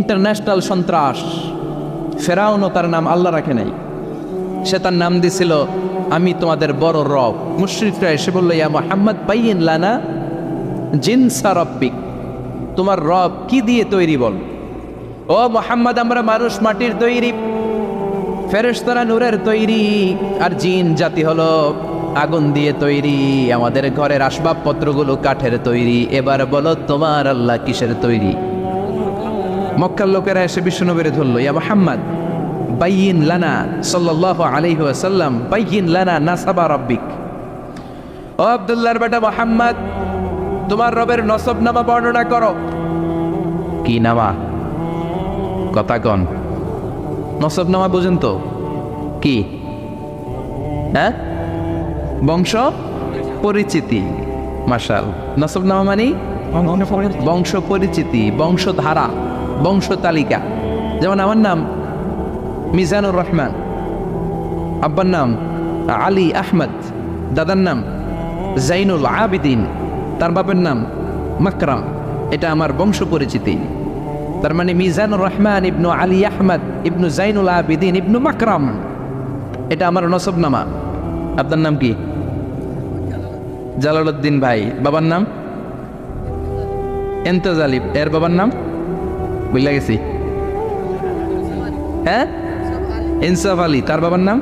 International সন্ত্রাস। ফেরাউনও তার নাম আল্লাহ রাখে নাই, সে তার নাম দিছিল আমি তোমাদের বড় রব। মুশরিকরা এসে বলল, ইয়া মুহাম্মদ বাইয়িন লানা জিনসা রব্বিক, তোমার রব কি দিয়ে তৈরি বল। ও মুহাম্মদ, আমরা মানুষ মাটির তৈরি, ফেরেশতারা নূরের তৈরি, আর জিন জাতি হলো আগুন দিয়ে তৈরি, আমাদের ঘরের আসবাবপত্রগুলো কাঠের তৈরি। এবার বলো তোমার আল্লাহ কিসের তৈরি? মক্কার লোকেরা এসে বিশ্বনবীরে ধরল, ইয়া মুহাম্মদ বাইয়িন লানা সাল্লাল্লাহু আলাইহি ওয়াসাল্লাম বাইয়িন লানা নাসাবা রাব্বিক। ও আব্দুল্লাহর বেটা মুহাম্মদ, তোমার রবের নসব নামা বর্ণনা করো। কি নামা? কথা কন। নসব নামা বুঝেন তো কি? হ্যাঁ, বংশ পরিচিতি। মাশাল, নসব নামা মানে বংশ পরিচিতি, বংশধারা, বংশ তালিকা। যেমন আমার নাম মিজানুর রহমান, আব্বার নাম আলী আহমদ, দাদার নাম জাইনুল আবিদিন, তার বাপের নাম মাকরাম। এটা আমার বংশ পরিচিতি। তার মানে মিজানুর রহমান ইবনু আলী আহমদ ইবনু জাইনুল আবিদিন ইবনু মাকরাম, এটা আমার নসবনামা। আপনার নাম কি? জালালউদ্দিন ভাই, বাবার নাম এন্তেজালিব, এর বাবার নাম বুঝলা গেছি। হ্যাঁ, ইনসাফ আলী, তার বাবার নাম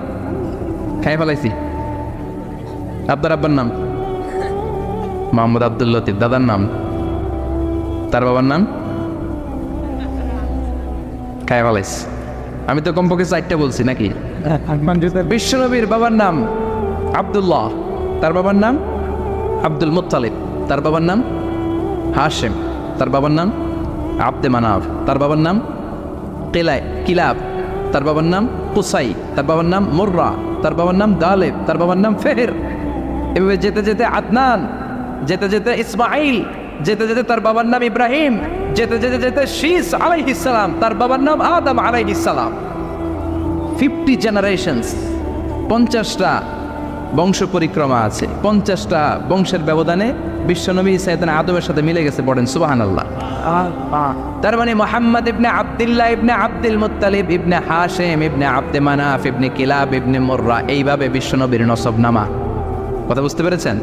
খাই ফেলাইছি। আপনার আব্বার নাম মোহাম্মদ আব্দুল লতিফ, দাদার নাম, তার বাবার নাম খাই ফেলাইছি। আমি তো কমপক্ষে 4টা বলছি নাকি? বিশ্বনবীর বাবার নাম আব্দুল্লাহ, তার বাবার নাম আব্দুল মুত্তালিব, তার বাবার নাম হাশেম, তার বাবার নাম আব্দে মানাফ, তার বাবার নাম কিলাব, তার বাবার নাম কুসাই, তার বাবার নাম মুররা, তার বাবার নাম গালেব, তার বাবার নাম ফেহের। এভাবে যেতে যেতে আদনান, যেতে যেতে ইসমাইল, যেতে যেতে তার বাবার নাম ইব্রাহিম, যেতে যেতে যেতে শীস আলাইহিস সালাম, তার বাবার নাম আদম আলাইহিস সালাম। 50 জেনারেশনস, 50টা বংশ পরিক্রমা আছে। 50টা বংশের ব্যবধানে বিশ্বনবী সাইয়েদনা আদমের সাথে মিলে গেছে। পড়েন সুবহানাল্লাহ। তার মানে মুহাম্মদ ইবনে আব্দুল্লাহ ইবনে আব্দুল মুত্তালিব ইবনে হাশেম ইবনে আব্দে মানাফ ইবনে কিলাব ইবনে মুররা, এইভাবে বিশ্বনবীর নসবনামা। কথা বুঝতে পেরেছেন?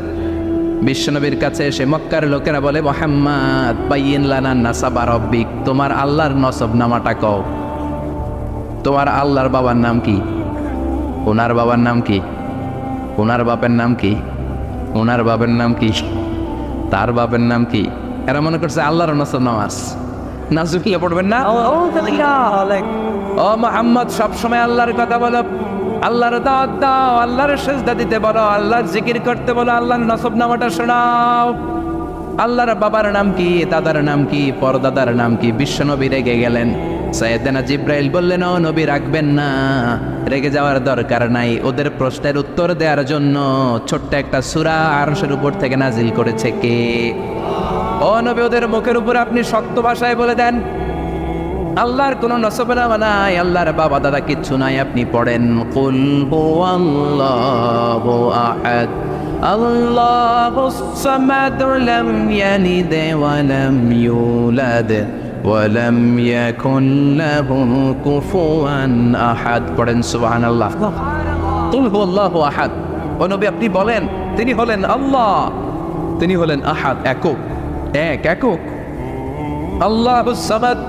বিশ্বনবীর কাছে এসে মক্কার লোকেরা বলে, মুহাম্মদ বাইয়িন লানা নাসাবা রাব্বিক, তোমার আল্লাহর নসবনামাটা কও। তোমার আল্লাহর বাবার নাম কি? ওনার বাবার নাম কি? ওনার বাপের নাম কি? ওনার বাপের নাম কি? তার বাপের নাম কি? এরা মনে করছে আল্লাহর নসবনামা আছে। নাজুকিয়া পড়বেন না। ও মুহাম্মদ, সবসময় আল্লাহর কথা বলো, আল্লাহর দাওয়াত দাও, আল্লাহর সেজদা দিতে বলো, আল্লাহর জিকির করতে বলো, আল্লাহর নসবনামাটা শোনাও। আল্লাহর বাবার নাম কি? দাদার নাম কি? পরদাদার নাম কি? বিশ্বনবী রেগে গেলেন। সাইয়েদনা জিব্রাইল বললেন, ও নবী রাখবেন না, রেগে যাওয়ার দরকার নাই। ওদের প্রশ্নের উত্তর দেওয়ার জন্য ছোট্ট একটা সূরা আরশের উপর থেকে নাজিল করেছে কে? ও নবী, ওদের মুখের উপর আপনি শক্ত ভাষায় বলে দেন, আল্লাহর কোনো নসবনামা নাই, আল্লাহর বাবা দাদা কিচ্ছু নাই। আপনি পড়েন, কুল হুয়াল্লাহু আহাদ আল্লাহুস সামাদ লাম ইয়ালিদ ওয়া লাম ইউলাদ ওয়া লাম ইয়াকুন লাহু কুফুয়ান আহাদ। পড়েন সুবহানাল্লাহ। কুল হুয়াল্লাহু আহাদ। ও নবী, আপনি বলেন, তিনি হলেন আল্লাহ, তিনি হলেন আহাদ, একক, একক। আল্লাহুস সামাদ,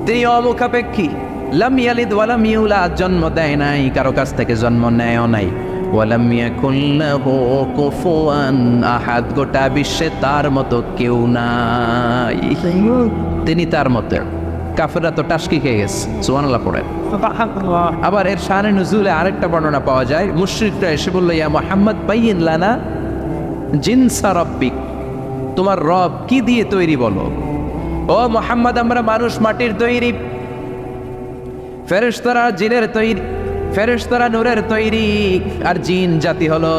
তিনি অমুখাপেক্ষী। লাম ইয়ালিদ ওয়া লাম ইউলাদ, জন্ম দেয় নাই, কারো কাছ থেকে জন্ম নেয়ও নাই। ওয়া লাম ইয়াকুন লাহু কুফুয়ান আহাদ, গোটা বিশ্বে তার মতো কেউ নাই, তিনি তার মতো। কাফেররা তো টাসকি খেয়ে গেছে। সুবহানাল্লাহ পড়েন। আবার এর শানে নুজুলে আরেকটা বর্ণনা পাওয়া যায়। মুশরিকরা এসে বলল, ইয়া মুহাম্মদ বাইয়িন লানা জিনসা রাব্বিক, তোমার রব কি দিয়ে তৈরি বলো। ও মুহাম্মদ, আমরা মানুষ মাটির তৈরি, ফেরেশতারা জিনের তৈরি, ফেরেশতারা নূরের তৈরি, আর জিন জাতি হলো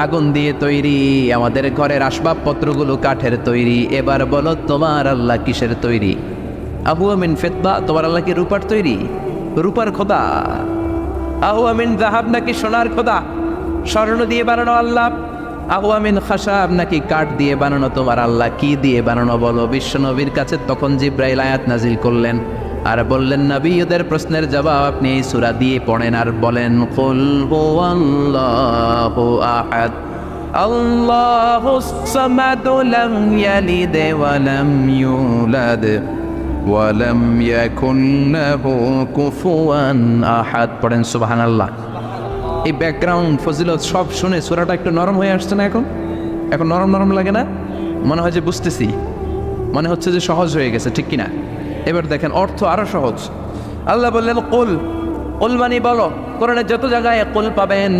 আগুন দিয়ে তৈরি, আমাদের ঘরের আসবাবপত্রগুলো কাঠের তৈরি। এবার বলো তোমার আল্লাহ কিসের তৈরি? আহুয়া মিন ফিদ্দা, তোমার আল্লাহ কি রূপার তৈরি? রূপার খোদা? আহুয়া মিন যাহাব, নাকি সোনার খোদা? স্বর্ণ দিয়ে বানানো আল্লাহ? আহওয়ামিন খাসাব, নাকি কাঠ দিয়ে বানানো তোমার আল্লাহ? কি দিয়ে বানানো বলো। বিশ্বনবীর কাছে তখন জিব্রাইল আয়াত নাজিল করলেন আর বললেন, নবী ওদের প্রশ্নের জবাব আপনি এই সূরা দিয়ে পড়েন আর বলেন, কুল হুয়াল্লাহু আহাদ আল্লাহুস সামাদ লাম ইয়ালিদ ওয়া লাম ইউলাদ ওয়া লাম ইয়াকুন লাহু কুফুয়ান আহাদ। পড়েন সুবহানাল্লাহ। এই ব্যাকগ্রাউন্ড ফজিলত সব শুনে সূরাটা একটু নরম হয়ে আসছে না? এখন নরম নরম লাগে না? মনে হয় যে বুঝতেছি, মনে হচ্ছে যে সহজ হয়ে গেছে, ঠিক কিনা? এবার দেখেন অর্থ আরো সহজ। আল্লাহ বললেন কুল, কুল মানে বলো। কোরআনের যত জায়গায় কুল পাবেন,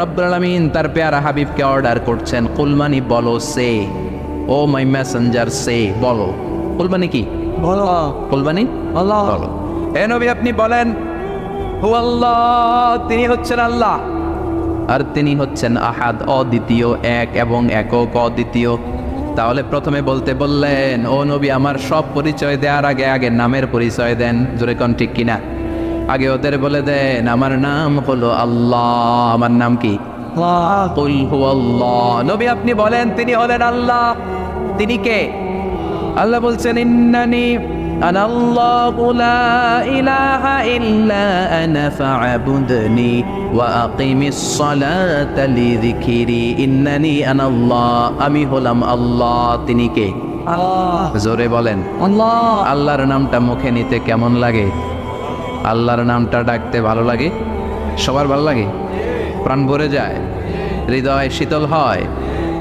রব্বুল আলামিন তার পেয়ারা হাবিবকে অর্ডার করছেন, কুল মানে বলো, সে ও মাই মেসেঞ্জার, সে বলো। কুল মানে কি? বলো। কুল মানে বলো। এ নবী আপনি বলেন, হু আল্লাহ, তিনি হচ্ছেন আল্লাহ, আর তিনি হচ্ছেন আহাদ, অদ্বিতীয়, এক এবং একক, অদ্বিতীয়। তাহলে প্রথমে বলতে বললেন, ও নবী আমার সব পরিচয় দেওয়ার আগে আগে নামের পরিচয় দেন। জোরে কোন ঠিক কিনা? আগে ওদের বলে দেন আমার নাম হলো আল্লাহ। আমার নাম কি? কুল হুয়াল্লাহ। নবী আপনি বলেন তিনি হলেন আল্লাহ। তিনি কে? আল্লাহ বলছেন, ইন্নানি আনাল্লাহু লা ইলাহা ইল্লা আনা ফা'বুদনি ওয়া আকিমিস সালাতা লিযিকরি। ইন্নানি আনাল্লাহ, আমি হলাম আল্লাহ। তিনি কে? আল্লাহ। জোরে বলেন আল্লাহ। আল্লাহর নামটা মুখে নিতে কেমন লাগে? আল্লাহর নামটা ডাকতে ভালো লাগে? সবার ভালো লাগে? প্রাণ ভরে যায়, হৃদয় শীতল হয়,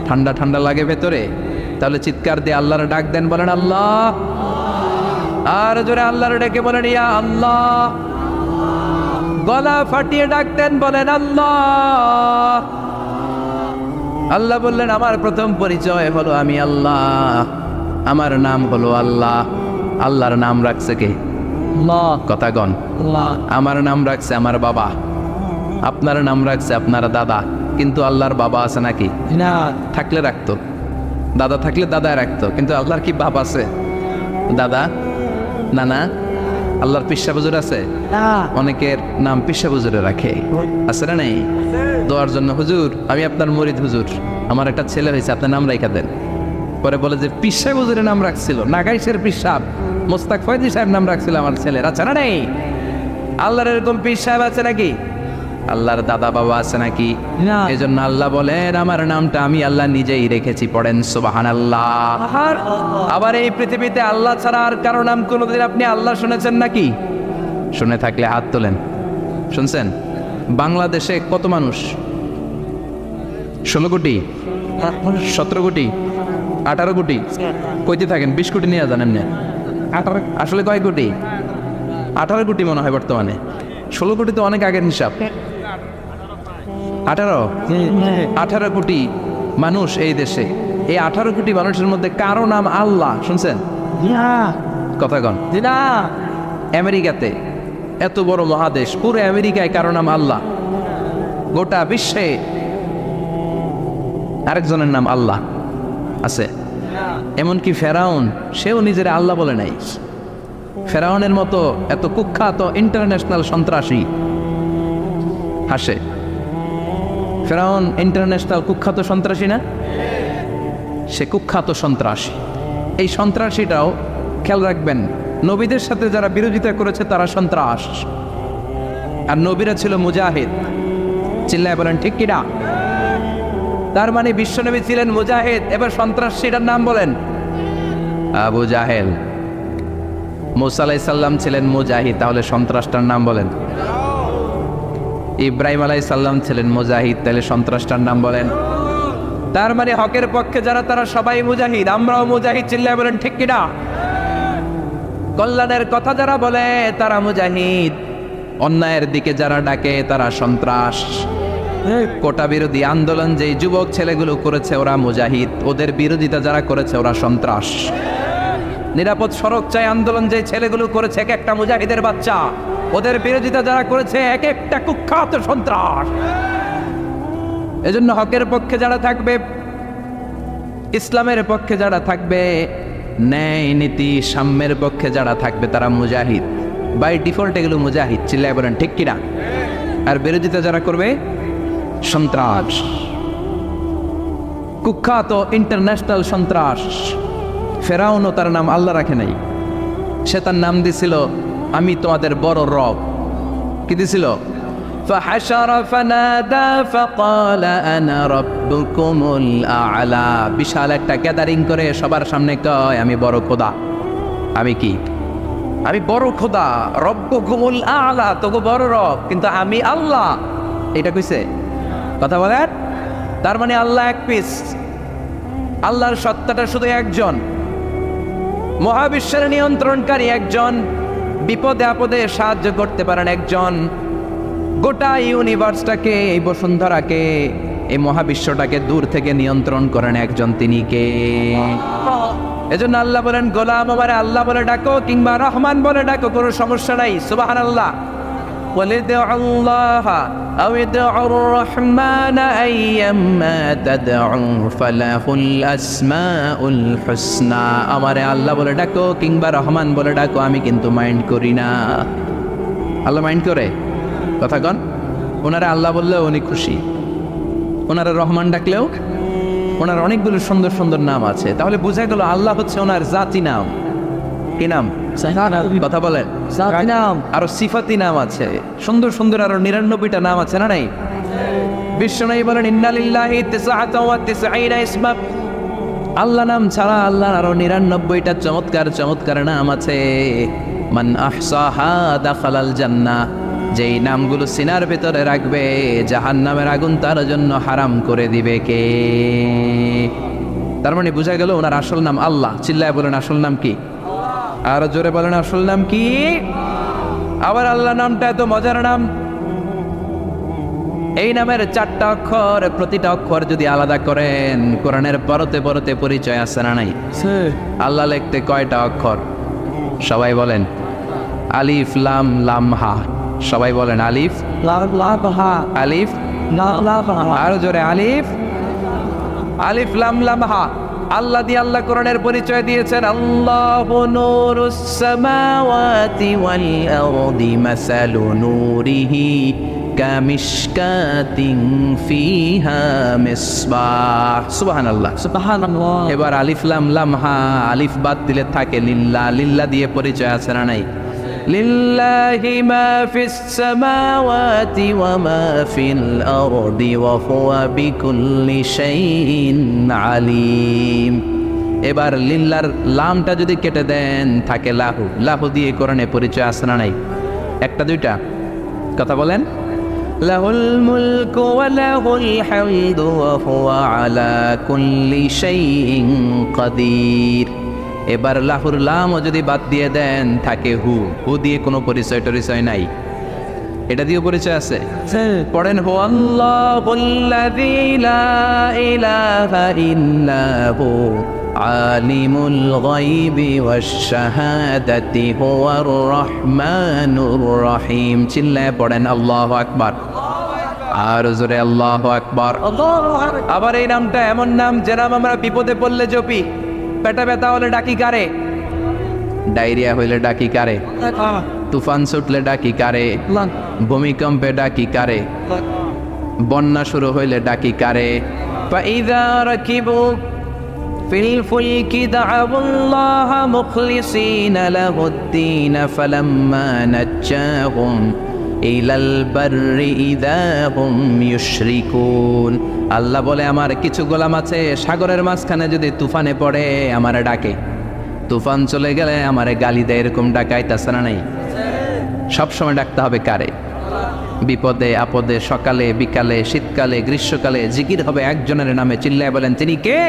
ঠান্ডা ঠান্ডা লাগে ভেতরে। তাহলে চিৎকার দিয়ে আল্লাহর ডাক দেন, বলেন আল্লাহ। আর জোরে আল্লাহর ডেকে বলেন ইয়া আল্লাহ। গলা ফাটিয়ে ডাক দেন, বলেন আল্লাহ। আল্লাহ বললেন আমার প্রথম পরিচয় হলো আমি আল্লাহ, আমার নাম হলো আল্লাহ। আল্লাহর নাম রাখছে কে? কথা গণ। আমার নাম রাখছে আমার বাবা, আপনার নাম রাখছে আপনার দাদা। কিন্তু আল্লাহর বাবা আছে নাকি? না। থাকলে রাখতো, দাদা থাকলে দাদা রাখতো। কিন্তু আল্লাহর কি বাপ আছে? দাদা, নানা? আল্লাহর পিসা হুজুর আছে? অনেকের নাম পিসা হুজুরে রাখে, আছে না? নেই? দোয়ার জন্য, হুজুর আমি আপনার মুরিদ, হুজুর আমার একটা ছেলে হয়েছে, আপনার নাম রাখা দেন। পরে বলে যে পিসা হুজুরের নাম রাখছিল, নাগাইশের পিসাব মোস্তাক ফয়জি সাহেব নাম রাখছিল আমার ছেলের, আছে না? নেই? আল্লাহর এরকম পীর সাহেব আছে নাকি? আল্লাহর দাদা বাবা আছে নাকি? এই জন্য আল্লাহ বলেন আমার নামটা আমি আল্লাহ নিজেই রেখেছি। পড়েন সুবহানাল্লাহ। আবার এই পৃথিবীতে আল্লাহ ছাড়া আর কারো নাম কোনোদিন আপনি আল্লাহ শুনেছেন নাকি? শুনে থাকলে হাত তোলেন। শুনছেন? বাংলাদেশে কত মানুষ? 16 কোটি, 17 কোটি, 18 কোটি? কইতে থাকেন 20 কোটি নিয়ে জানেন না? আসলে কয় কোটি? 18 কোটি মনে হয় বর্তমানে। 16 কোটি তো অনেক আগের হিসাব। 18 কোটি মানুষ এই দেশে। এই 18 কোটি মানুষের মধ্যে কারো নাম আল্লাহ শুনছেন? কথা কন। আমেরিকাতে, এত বড় মহাদেশ, পুরো আমেরিকায় কারো নাম আল্লাহ। গোটা বিশ্বে আরেকজনের নাম আল্লাহ আছে। এমনকি ফেরাউন, সেও নিজের আল্লাহ বলে নাই। ফেরাউনের মতো এত কুখ্যাত ইন্টারন্যাশনাল সন্ত্রাসী হাসে। ফেরাউন ইন্টারন্যাশনাল কুখ্যাত সন্ত্রাসী না? সে কুখ্যাত সন্ত্রাসী। এই সন্ত্রাসীটাও খেয়াল রাখবেন, নবীদের সাথে যারা বিরোধিতা করেছে তারা সন্ত্রাস, আর নবীরা ছিল মুজাহিদ। চিল্লায় বলেন ঠিক কিনা? তার মানে বিশ্বনবী ছিলেন মুজাহিদ। এবার সন্ত্রাসীটার নাম বলেন আবু জাহেল। মুসা আলাইহিস সালাম ছিলেন মুজাহিদ, তাহলে সন্ত্রাসটার নাম বলেন। ইব্রাহিম আলাইহিস সালাম ছিলেন মুজাহিদ, তাহলে সন্ত্রাসটার নাম বলেন। তার মানে হকের পক্ষে যারা তারা সবাই মুজাহিদ, আমরাও মুজাহিদ। চিল্লায় বলেন ঠিক কিনা? কল্যাণের কথা যারা বলে তারা মুজাহিদ, অন্যায়ের দিকে যারা ডাকে তারা সন্ত্রাস। কোটা বিরোধী আন্দোলন যেই যুবক ছেলেগুলো করেছে ওরা মুজাহিদ, ওদের বিরোধিতা যারা করেছে ওরা সন্ত্রাস। নিরাপদ সড়ক চাই আন্দোলন যে ছেলেগুলো করেছে এক একটা মুজাহিদের বাচ্চা, ওদের বিরোধিতা যারা করেছে এক একটা কুখ্যাত সন্ত্রাস। এজন্য হকের পক্ষে যারা থাকবে, ইসলামের পক্ষে যারা থাকবে, ন্যায় নীতি সাম্যের পক্ষে যারা থাকবে তারা মুজাহিদ। বাই ডিফল্ট এগুলো মুজাহিদ। চিল্লায় বলেন ঠিক কিনা? আর বিরোধিতা যারা করবে সন্ত্রাস। কুখ্যাত ইন্টারন্যাশনাল সন্ত্রাস ফেরাউনও তার নাম আল্লাহ রাখে নাই, সে তার নাম দিছিল আমি তোমাদের বড় রব। কি দিছিল? فحشر فنادى فقال انا ربكم الاعلى। বিশাল একটা গ্যাদারিং করে সবার সামনে কয় আমি বড় খোদা। আমি কি? আমি বড় খোদা, রব্বুকুমুল আ'লা, তোগো বড় রব, কিন্তু আমি আল্লাহ। এটা কইছে? কথা বলেন। তার মানে আল্লাহ এক পিস, আল্লাহর সত্তাটা শুধু একজন, মহাবিশ্বের নিয়ন্ত্রণকারী একজন, বিপদে আপদে সাহায্য করতে পারেন একজন, গোটা ইউনিভার্সটাকে, এই বসুন্ধরাকে, এই মহাবিশ্বটাকে দূর থেকে নিয়ন্ত্রণ করেন একজন, তিনি কে? এজন্য আল্লাহ বলেন গোলাম আমারে আল্লাহ বলে ডাকো কিংবা রহমান বলে ডাকো, কোনো সমস্যা নাই। সুবহানাল্লাহ। ওয়ালিদুল্লাহ আও ইদউর রহমান আইয়াম্মা তাদউ ফালাহুল আসমাউল হুসনা। আমারে আল্লাহ বলে ডাকো কিংবা রহমান বলে ডাকো, আমি কিন্তু মাইন্ড করি না। আল্লাহ মাইন্ড করে? কথা কন। ওনারা আল্লাহ বললেও উনি খুশি, ওনারা রহমান ডাকলেও ওনার অনেকগুলো সুন্দর সুন্দর নাম আছে। তাহলে বোঝা গেল আল্লাহ হচ্ছে ওনার জাতি নাম। কি নাম? কথা বলেন। জাতি নাম। আরো সিফাতি নাম আছে, সুন্দর সুন্দর আরো 99টা নাম আছে, না নাই? বিশ্বনবী বলেন ইন্নালিল্লাহি 99 ইসমা। আল্লাহ নাম ছাড়া আল্লাহর আরো 99টা চমৎকার চমৎকার নাম আছে। মান আহসাহা দাখালাল জান্নাহ। যেই নামগুলো সিনার ভেতরে রাখবে, জাহান্নামের আগুন তার জন্য হারাম করে দিবে কে? তার মানে বোঝা গেল ওনার আসল নাম আল্লাহ। চিল্লায় বলেন আসল নাম কি? আর জোরে বলেন আসল নাম কি? আবার আল্লাহ নামটা এত মজার নাম, এই নামের 4টা অক্ষর, প্রতিটা অক্ষর যদি আলাদা করেন, কোরআনের পরতে পরতে পরিচয় আছে না নাই? আল্লাহ লিখতে কয়টা অক্ষর? সবাই বলেন। আলিফ লাম লাম হা। সবাই বলেন আলিফ লাম হা। আলিফ লাম হা। আরো জোরে আলিফ আলিফ লাম লাম হা। আল্লাহ দিয়ে আল্লাহ কোরআনের পরিচয় দিয়েছেন আল্লাহু নূরুস সামাওয়াতি ওয়াল আরদি মাসালু নূরিহি কামিশকাতিন ফিহা মিসবাহ। সুবহানাল্লাহ সুবহানাল্লাহ। এবার আলিফ লাম লাম হা, আলিফ বাদ দিলে থাকে লিল্লাহ। লিল্লাহ দিয়ে পরিচয় আছে না নাই? লিল্লাহি মা ফিস সামাওয়াতি ওয়া মা ফিল আরদি ওয়া হুয়া বিকুল্লি শাইইন আলিম। এবার লিল্লাহর লামটা যদি কেটে দেন থাকে লাহু। লাহু দিয়ে কোরআনে পরিচয় আছে না নাই? একটা দুইটা? কথা বলেন। লাহুল মুলকু ওয়া লাহুল হামদু ওয়া হুয়া আলা কুল্লি শাইইন কাদির। এবার লাহুর লামও যদি বাদ দিয়ে দেন থাকে হু। হু দিয়ে কোনো পরিচয় টরিচয় নাই, এটা দিয়ে পরিচয় আছে। পড়েন হু আল্লাহুল্লাযী লা ইলাহা ইল্লা হু আলিমুল গায়বি ওয়াশ শাহাদাতি হুয়ার রহমানুর রহিম। চিল্লায় পড়েন আল্লাহু আকবার। আর জোরে আল্লাহু আকবার। আবার এই নামটা এমন নাম যে নাম আমরা বিপদে পড়লে জপি। পেটা ব্যথা হলে ডাকি কারে? ডায়রিয়া হইলে ডাকি কারে? তুফান ছুটলে ডাকি কারে? ভূমিকম্পে ডাকি কারে? বন্যা শুরু হইলে ডাকি কারে? ফাইযা রাকিবু ফিল ফুলকি দা'উল্লাহা মুখলিসিনা লাহুদ্দীন ফালাম্মা নাজ্জাহুম ইলাল বাররি ইযা হুম ইউশরিকুন। আল্লাহ বলে আমার কিছু গোলাম আছে সাগরের মাঝখানে যদি তুফানে পড়ে আমারে ডাকে, তুফান চলে গেলে আমারে গালি দেয়, এরকম ডাকাইতাছে না নাই? সবসময় ডাকতে হবে কারে? বিপদে আপদে, সকালে বিকালে, শীতকালে গ্রীষ্মকালে জিকির হবে একজনের নামে। চিল্লায় বলেন তিনি কে?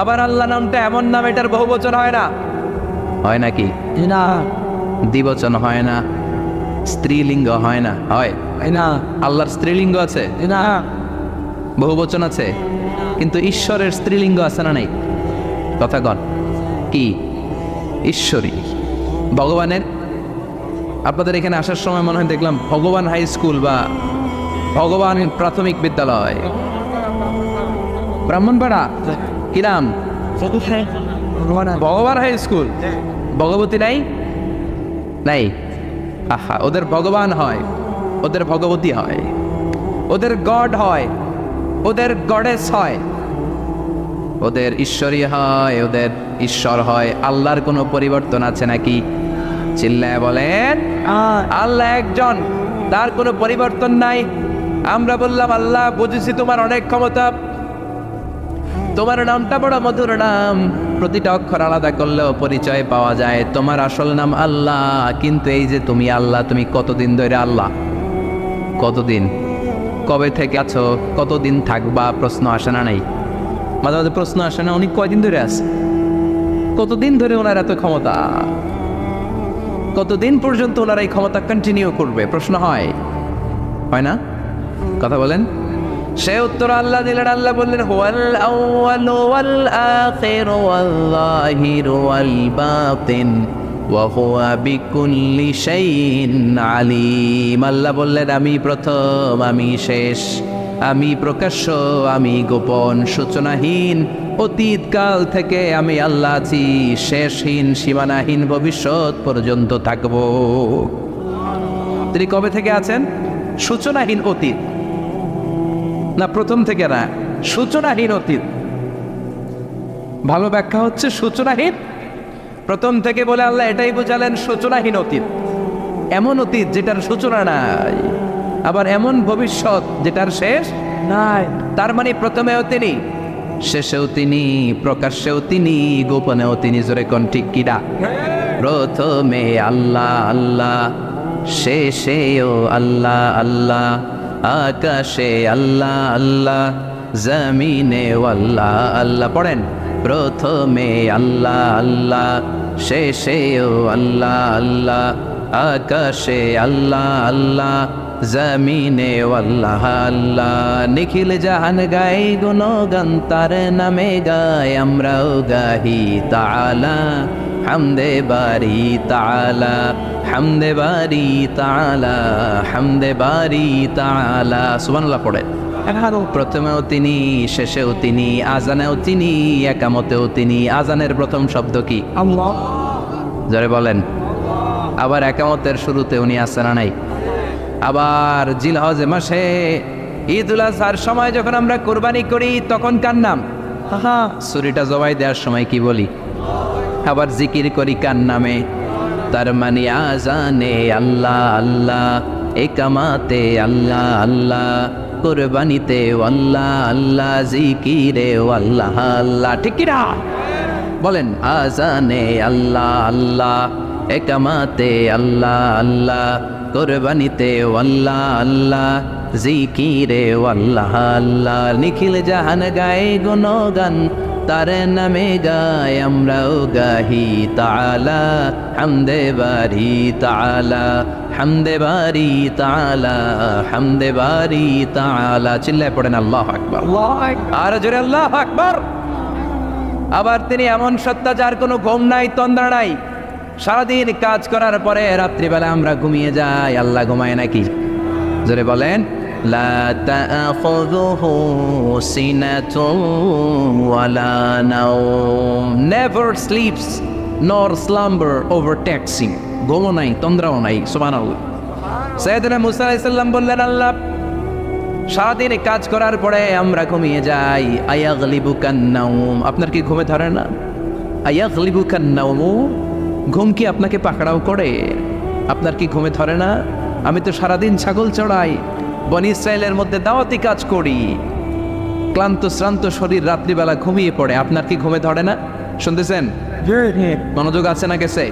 আবার আল্লাহ নামটা এমন নাম এটার বহুবচন হয় না। হয় নাকি? না। দ্বিবচন হয় না, স্ত্রীলিঙ্গ হয় না। হয় না? আল্লাহর স্ত্রীলিঙ্গ আছে না? বহুবচন আছে, কিন্তু ঈশ্বরের স্ত্রীলিঙ্গ আছে না নাই? কথা কন। কি? ঈশ্বরী। ভগবানের, আপনাদের এখানে আসার সময় মনে হয় দেখলাম ভগবান হাই স্কুল বা ভগবান প্রাথমিক বিদ্যালয় ব্রাহ্মণপাড়া। কি নাম? ভগবান হাই স্কুল। ভগবতী নাই? নাই। আহা, ওদের ভগবান হয়, ওদের ভগবতী হয়, ওদের গড হয়, ওদের গডেস হয়, ওদের ঈশ্বরই হয়, ওদের ঈশ্বর হয়। আল্লাহর কোনো পরিবর্তন আছে নাকি? চিল্লায় বলেন আল্লাহ একজন, তার কোনো পরিবর্তন নাই। আমরা বললাম আল্লাহ বুঝেছি তোমার অনেক ক্ষমতা, তোমার নামটা বড় মধুর নাম, প্রতিটা অক্ষর আলাদা করলেও পরিচয় পাওয়া যায়। তোমার আসল নাম আল্লাহ, কিন্তু এই যে তুমি আল্লাহ, তুমি কতদিন ধরে আল্লাহ? কতদিন? কবে থেকে আছো? কতদিন থাকবা? প্রশ্ন আসে না? নাই মাঝে মাঝে প্রশ্ন আসে না, উনি কয়দিন ধরে আছে? কতদিন ধরে ওনার এত ক্ষমতা? কতদিন পর্যন্ত ওনারা এই ক্ষমতা কন্টিনিউ করবে? প্রশ্ন হয় না? কথা বলেন। সে উত্তর আল্লাহ দিলেন। আল্লাহ বললেন হুয়াল আউয়ালু ওয়াল আখিরু ওয়াল যাহিরু ওয়াল বাতিন ওয়া হুয়া বিকুল্লি শাইইন আলিম। আল্লাহ বললেন আমি প্রথম, আমি শেষ, আমি প্রকাশ্য, আমি গোপন, সূচনাহীন। অতীতকাল থেকে আমি আল্লাহ আছি, শেষহীন, সীমানাহীন, ভবিষ্যৎ পর্যন্ত থাকব। তিনি কবে থেকে আছেন? সূচনাহীন অতীত না, প্রথম থেকে না, সূচনাহীন অতীত। ভালো ব্যাখ্যা হচ্ছে সূচনাহীন প্রথম থেকে বলে আল্লাহ এটাই বোঝালেন সূচনাহীন অতীত। এমন অতীত যেটার সূচনা নাই, আবার এমন ভবিষ্যৎ যেটার শেষ নাই। তার মানে প্রথমেও তিনি, শেষেও তিনি, প্রকাশ্যেও তিনি, গোপনেও তিনি। জোরে কোন ঠিক কিনা? প্রথমে আল্লাহ আল্লাহ, শেষেও আল্লাহ আল্লাহ, আকাশে আল্লাহ আল্লাহ, জমিনে আল্লাহ আল্লাহ। পড়েন প্রথমে আল্লাহ আল্লাহ, শেষেও আল্লাহ আল্লাহ, আকাশে আল্লাহ আল্লাহ, জমিনে আল্লাহ আল্লাহ। নিখিল জাহান গাই গুণগান তার নামে গায়, আমরাও গাহি তাআলা হামদে বারি তাআলা, হামদে বারি তাআলা, হামদে বারি তাআলা। সুবহানাল্লাহ পড়েন। প্রথমেও তিনি, শেষেও তিনি, আজানেও তিনি, একামতেও তিনি। আজানের প্রথম শব্দ কি? আল্লাহ। জোরে বলেন। আবার একামতের শুরুতে উনি আছেন না নাই? আবার জিলহজ মাসে ঈদুল আজহার সময় যখন আমরা কুরবানি করি তখন কার নাম? ছুরিটা জবাই দেওয়ার সময় কি বলি? আবার জিকির করি কার নামে? তার মানে আজানে আল্লাহ আল্লাহ, একামাতে আল্লাহ আল্লাহ, কুরবানিতে আল্লাহ আল্লাহ, জিকিরে আল্লাহ আল্লাহ। ঠিক কি না? বলেন আজানে আল্লাহ আল্লাহ, একামাতে আল্লাহ আল্লাহ, কুরবানিতে আল্লাহ আল্লাহ, জিকিরে আল্লাহ আল্লাহ। নিখিল জাহান গায়ে গুণগান তার নামে গায়, আমরাও গাহি তাআলা হামদে বারি তাআলা, হামদে বারি তাআলা, হামদে বারি তাআলা। চিল্লায় পড়েন আল্লাহু আকবার। আর জোরে আল্লাহু আকবার। আবার তিনি এমন সত্তা যার কোনো ঘুম নাই, তন্দ্রা নাই। সারাদিন কাজ করার পরে রাত্রিবেলা আমরা ঘুমিয়ে যাই, আল্লাহ ঘুমায় নাকি? জোরে বলেন। লা তাআখুযুহু সিনাতুন ওয়ালা নাওম, নেভার স্লিপস নর স্লাম্বার ওভারটেকস হিম। ঘুমও নাই, তন্দ্রাও নাই। সুবহানাল্লাহ। সাইয়েদনা মুসা আলাইহিস সালাম বললেন আল্লাহ সারাদিন কাজ করার পরে আমরা ঘুমিয়ে যাই, আয়াগলিবুকান নাওম। আপনার কি ঘুমে ধরে না? আয়াগলিবুকান নাওম, ঘুম কি আপনাকে পাকড়াও করে? আপনার কি ঘুমে ধরে না? আমি তো সারাদিন ছাগল চড়াই, বনি ইসরায়েলের মধ্যে দাওয়াতি কাজ করি, ক্লান্ত শ্রান্ত শরীর রাত্রিবেলা ঘুমিয়ে পড়ে। আপনার কি ঘুমে ধরে না? শুনতেছেন? মনোযোগ আছে না গেছে?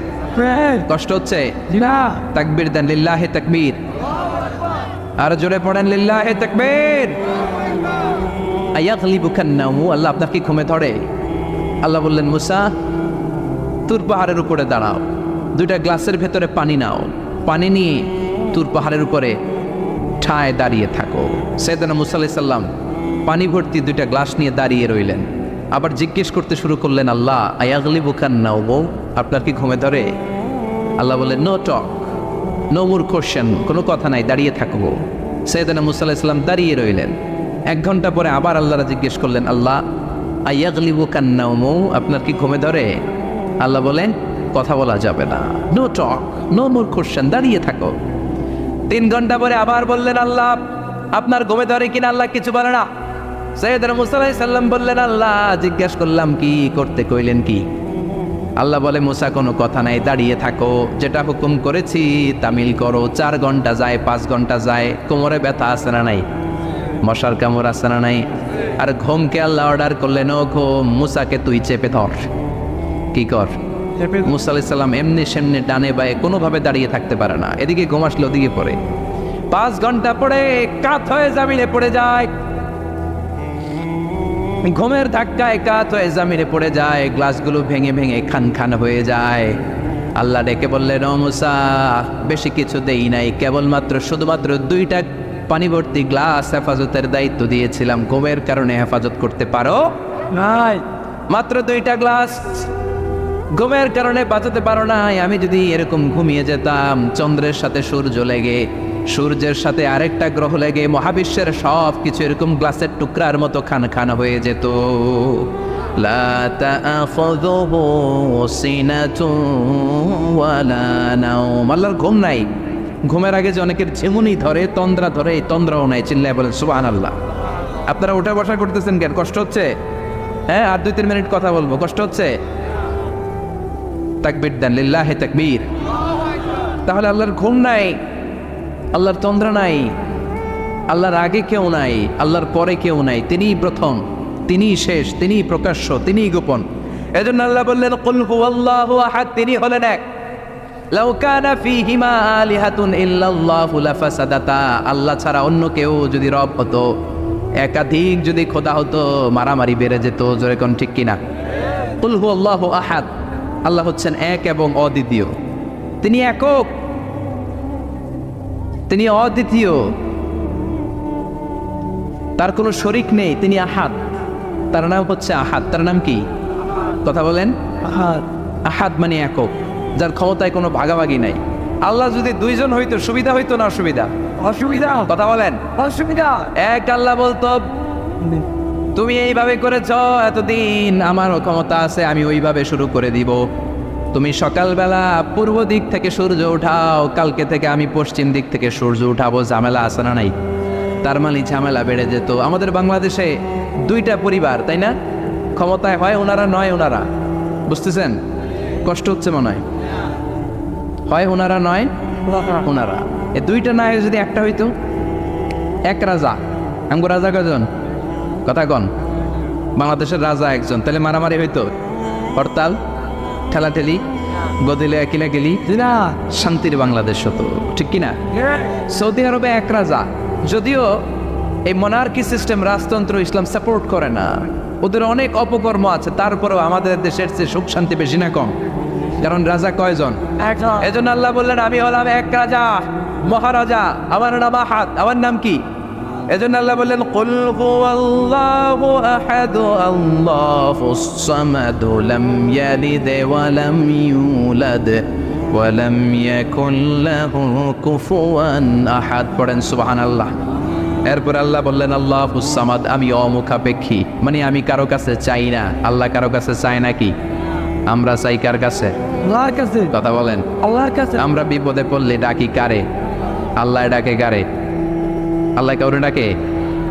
কষ্ট হচ্ছে? তাকবীর দেন, লিল্লাহে তাকবীর। আর জোরে পড়েন লিল্লাহে তাকবীর। আয়াগলিবুকান নাওম, আল্লাহ আপনার কি ঘুমে ধরে? আল্লাহ বললেন মুসা তুর পাহাড়ের উপরে দাঁড়াও, দুইটা গ্লাসের ভেতরে পানি নাও, পানি নিয়ে তুর পাহাড়ের উপরে ঠায় দাঁড়িয়ে থাকো। সাইয়েদনা মুসা আলাইহিস সালাম পানি ভর্তি দুইটা গ্লাস নিয়ে দাঁড়িয়ে রইলেন। আবার জিজ্ঞেস করতে শুরু করলেন আল্লাহ আয়াগলিবুকান নাওম, আপনার কি ঘুমে ধরে? আল্লাহ বললেন no talk, no more question, কোনো কথা নাই, দাঁড়িয়ে থাকবো। সাইয়েদনা মুসা আলাইহিস সালাম দাঁড়িয়ে রইলেন। 1 ঘন্টা পরে আবার আল্লাহরা জিজ্ঞেস করলেন আল্লাহ আয়াগলিবুকান নাওম, আপনার কি ঘুমে ধরে? আল্লাহ বলেন কথা বলা যাবে না, no talk, no more question, দাঁড়িয়ে থাকো। 3 ঘন্টা পরে আবার বললেন আল্লাহ আপনার ঘুমে ধরে কিনা? আল্লাহ কিছু বলে না। সাইয়েদনা মুসা আলাইহিস সালাম বললেন, আল্লাহ জিজ্ঞাসা করলাম কি করতে কইলেন কি? আল্লাহ বলে, মুসা কোনো কথা নাই, দাঁড়িয়ে থাকো, যেটা হুকুম করেছি তামিল করো। 4 ঘন্টা যায়, 5 ঘন্টা যায়, কোমরে ব্যথা আছে না নাই? মশার কামড় আছে না নাই? আর ঘুমকে আল্লাহ অর্ডার করলেন, ও ঘুম, মুসাকে তুই চেপে ধর। কি কর? মুসা আলাইহিস সালাম এমনি সেমনি ডানে বায়ে কোনোভাবে দাঁড়িয়ে থাকতে পারে না, এদিকে ঘুম আসলে ওদিকে পড়ে। 5 ঘন্টা পরে কাত হয়ে জামিনে পড়ে যায়, ঘুমের ধাক্কায় কাত হয়ে জামিনে পড়ে যায়, গ্লাসগুলো ভেঙে ভেঙে খান খান হয়ে যায়। আল্লাহ ডেকে বললেন, ও মুসা, বেশি কিছু দেই নাই, কেবলমাত্র শুধুমাত্র 2টা পানি ভর্তি গ্লাস হেফাজতের দায়িত্ব দিয়েছিলাম, ঘুমের কারণে হেফাজত করতে পারো নাই, মাত্র 2টা গ্লাস, ঘুমের কারণে বাঁচাতে পারো নাই। আমি যদি এরকম ঘুমিয়ে যেতাম, চন্দ্রের সাথে সূর্য লেগে, সূর্যের সাথে আরেকটা গ্রহ লেগে মহাবিশ্বের সব কিছু এরকম গ্লাসের টুকরার মতো খান খান হয়ে যেত। লা তাআখুযুহু সিনাতুন ওয়ালা নাওম। আল্লাহর ঘুম নাই, ঘুমের আগে যে অনেকের ঝিমুনি ধরে, তন্দ্রা ধরে, এই তন্দ্রাও নাই। চিল্লায় বলেন সুবহানাল্লাহ। আপনারা ওঠা বসা করতেছেন কেন? কষ্ট হচ্ছে? হ্যাঁ, আর 2-3 মিনিট কথা বলবো, কষ্ট হচ্ছে? তাকবীর দেন, লিল্লাহি তাকবীর। তাহলে আল্লাহর ঘুম নাই, আল্লাহর তন্দ্রা নাই, আল্লাহর আগে কেউ নাই, আল্লাহর পরে কেউ নাই, তিনিই প্রথম, তিনিই শেষ, তিনিই প্রকাশ্য, তিনিই গোপন। এজন্য আল্লাহ বললেন, কুল হুয়াল্লাহু আহাদ, তিনি হলেন এক। লাউ কানা ফীহিমা আলিহাতুন ইল্লাল্লাহু লাফাসাদাতা, আল্লাহ ছাড়া অন্য কেউ যদি রব হতো, একাধিক যদি খোদা হতো, মারামারি বেড়ে যেত। জোরে কোন ঠিক কিনা? কুল হুয়াল্লাহু আহাদ, আল্লাহ হচ্ছেন এক এবং অদ্বিতীয়, তিনি একক, তিনি অদ্বিতীয়, তার কোনো শরিক নেই, তিনি আহাদ, তার নাম হচ্ছে আহাদ। তার নাম কি? কথা বলেন। আহাদ, আহাদ মানে একক, যার ক্ষমতায় কোনো ভাগাভাগি নাই। আল্লাহ যদি 2 জন হইতো সুবিধা হইতো না অসুবিধা? অসুবিধা। কথা বলেন। অসুবিধা। এক আল্লাহ বলতো, তুমি এইভাবে করেছ এতদিন, আমারও ক্ষমতা আছে, আমি ওইভাবে শুরু করে দিব। তুমি সকালবেলা পূর্ব দিক থেকে সূর্য উঠাও, কালকে থেকে আমি পশ্চিম দিক থেকে সূর্য উঠাবো। ঝামেলা আছে না নাই? তার মানে ঝামেলা বেড়ে যেত। আমাদের বাংলাদেশে 2টা পরিবার, তাই না? ক্ষমতায় হয় ওনারা, নয় ওনারা। বুঝতেছেন? কষ্ট হচ্ছে মনে হয়। হয় ওনারা, নয় ওনারা। এই 2টা না হয়ে যদি একটা হইতো, এক রাজা। আমগো রাজা কয়জন? কথা কন। বাংলাদেশের রাজা একজন, তাহলে মারামারি হইতো, হরতাল, ঠেলাঠেলি, গদিলে একিলা গেলি, শান্তির বাংলাদেশ হতো, ঠিক কিনা? সৌদি আরবে এক রাজা, যদিও এই মনার্কি সিস্টেম, রাজতন্ত্র, ইসলাম সাপোর্ট করে না, ওদের অনেক অপকর্ম আছে, তারপরেও আমাদের দেশের চেয়ে সুখ শান্তি বেশি না কম? কারণ রাজা কয়জন? এজন্য আল্লাহ বললেন, আমি হলাম এক রাজা, মহারাজা, আমার নাম আহাদ। আমার নাম কি? এজন্য আল্লাহ বললেন, কুল হুয়াল্লাহু আহাদ আল্লাহুস সামাদ লাম ইয়ালিদ ওয়া লাম ইউলাদ ওয়া লাম ইয়াকুল লাহু কুফুয়ান আহাদ। পড়েন সুবহানাল্লাহ। এরপর আল্লাহ বললেন, আল্লাহুস সামাদ, আমি অমুখাপেক্ষী, মানে আমি কারো কাছে চাই না। আল্লাহ কারো কাছে চায় নাকি? আমরা চাই কার কাছে? আল্লাহর কাছে। কথা বলেন। আল্লাহর কাছে। আমরা বিপদে পড়লে ডাকি কারে? আল্লাহ ডাকে কারে? আল্লাহ কাউরে ডাকে?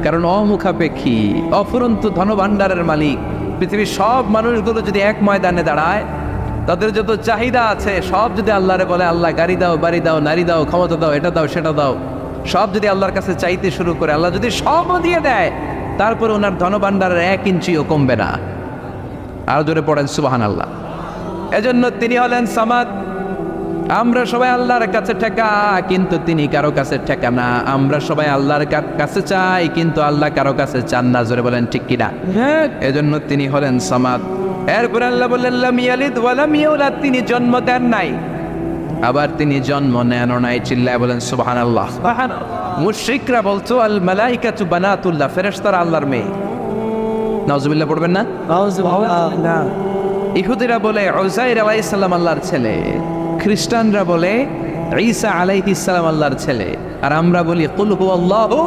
কারণ অমুখাপেক্ষী, অফুরন্ত ধনভাণ্ডারের মালিক। পৃথিবীর সব মানুষগুলো যদি এক ময়দানে দাঁড়ায়, তাদের যত চাহিদা আছে সব যদি আল্লাহরে বলে, আল্লাহ গাড়ি দাও, বাড়ি দাও, নারী দাও, ক্ষমতা দাও, এটা দাও, সেটা দাও, সব যদি আল্লাহর কাছে চাইতে শুরু করে, আল্লাহ যদি সবও দিয়ে দেয়, তারপর ওনার ধনভাণ্ডারের 1 ইঞ্চিও কমবে না। আর জোরে পড়েন সুবহানাল্লাহ। এজন্য তিনি হলেন সামাদ। আমরা সবাই আল্লাহর কাছে ঠেকা, কিন্তু তিনি কারো কাছে ঠেকা না। আমরা সবাই আল্লাহর কাছে চাই, কিন্তু আল্লাহ কারো কাছে চান না। জোরে বলেন ঠিক কিনা? এজন্য তিনি হলেন সামাদ। এরপর আল্লাহ বললেন, লাম ইয়ালিদ ওয়া লাম ইউলাদ, তিনি জন্ম দেন নাই, আবার তিনি জন্ম নেনও নাই। চিল্লায় বলেন সুবহানাল্লাহ। মুশরিকরা বলতো, আল মালাইকাতু বানাতুল্লাহ, ফেরেশতারা আল্লাহর মেয়ে। নাউজুবিল্লাহ পড়বেন না? নাউজুবিল্লাহ। ইহুদিরা বলে উযাইর আলাইহিস সালাম আল্লাহর ছেলে, খ্রিস্টানরা বলে ঈসা আলাইহিস সালাম আল্লাহর ছেলে, আর আমরা বলি কুল হুয়াল্লাহু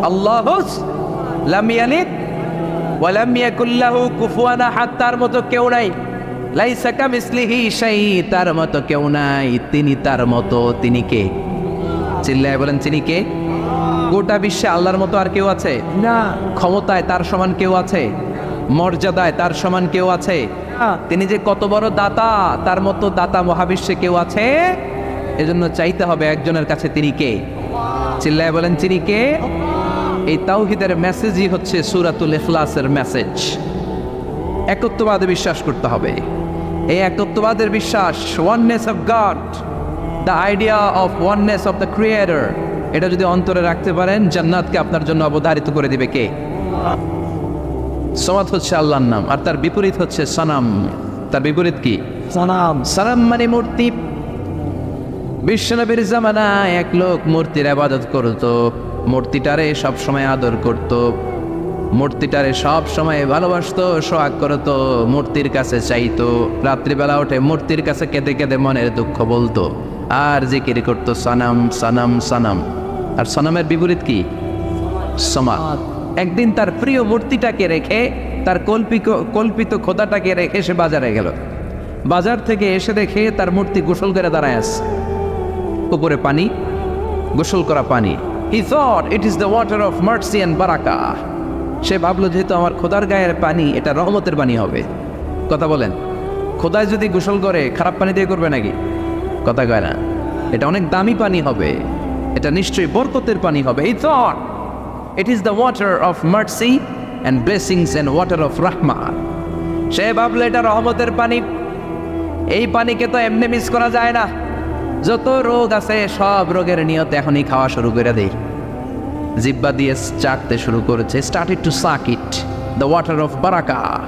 আল্লাহুস লাম ইয়ালিদ ওয়া লাম ইয়াকুল লাহু কুফুয়ান আহাদ, তার মতো কেউ নাই। লাইসা কামিসলিহি শাই, তার মতো কেউ নাই। তিনি তার মতো। তিনি কে? চিল্লায় বলেন, তিনি কে? গোটা বিশ্বে আল্লাহর মতো আর কেউ আছে না। ক্ষমতায় তার সমান কেউ আছে? মর্যাদায় তার সমান কেউ আছে? তিনি যে কত বড় দাতা, তার মতো দাতা মহাবিশ্বে কেউ আছে? এজন্য চাইতে হবে একজনের কাছে, তিনি কে? চিল্লায় বলেন তিনি কে? এই তাওহীদের মেসেজই হচ্ছে সূরাতুল ইখলাসের মেসেজ। একত্ববাদে বিশ্বাস করতে হবে। এই একত্ববাদের বিশ্বাস, oneness of god, the idea of oneness of the creator, এটা যদি অন্তরে রাখতে পারেন, জান্নাতকে আপনার জন্য অবধারিত করে দিবে কে? সমাদ হচ্ছে আল্লাহর নাম, আর তার বিপরীত হচ্ছে সনাম। তার বিপরীত কি? সনাম। সনাম মানে মূর্তি। বিশ্বনবীর জামানায় এক লোক মূর্তির ইবাদত করত, মূর্তিটারে সব সময় আদর করত, মূর্তিটারে সব সময় ভালোবাসতো, সোহাগ করত, মূর্তির কাছে চাইতো, রাত্রিবেলা উঠে মূর্তির কাছে কেঁদে কেঁদে মনের দুঃখ বলতো, আর জিকির করত সনাম সনাম সনাম। আর সনামের বিপরীত কি? সমাদ। একদিন তার প্রিয় মূর্তিটাকে রেখে, তার কল্পিত খোদাটাকে রেখে সে বাজারে গেল। বাজার থেকে এসে দেখে তার মূর্তি গোসল করে দাঁড়ায় আছে, উপরে পানি, গোসল করা পানি। He thought it is the water of mercy and barakah. সে ভাবলো যেহেতু আমার খোদার গায়ের পানি, এটা রহমতের পানি হবে। কথা বলেন, খোদায় যদি গোসল করে খারাপ পানি দিয়ে করবে নাকি? কথা কয় না। এটা অনেক দামি পানি হবে, এটা নিশ্চয়ই বরকতের পানি হবে। He thought it is the water of mercy and blessings and water of rahmah. সে ভাবলো এটা রহমতের পানি, এই পানিকে তো এমনি মিস করা যায় না। যত রোগ আছে সব রোগের নিয়তে এখনই খাওয়া শুরু করে দেই। জিব্বা দিয়ে চাটতে শুরু করেছে, started to suck it, the water of barakah.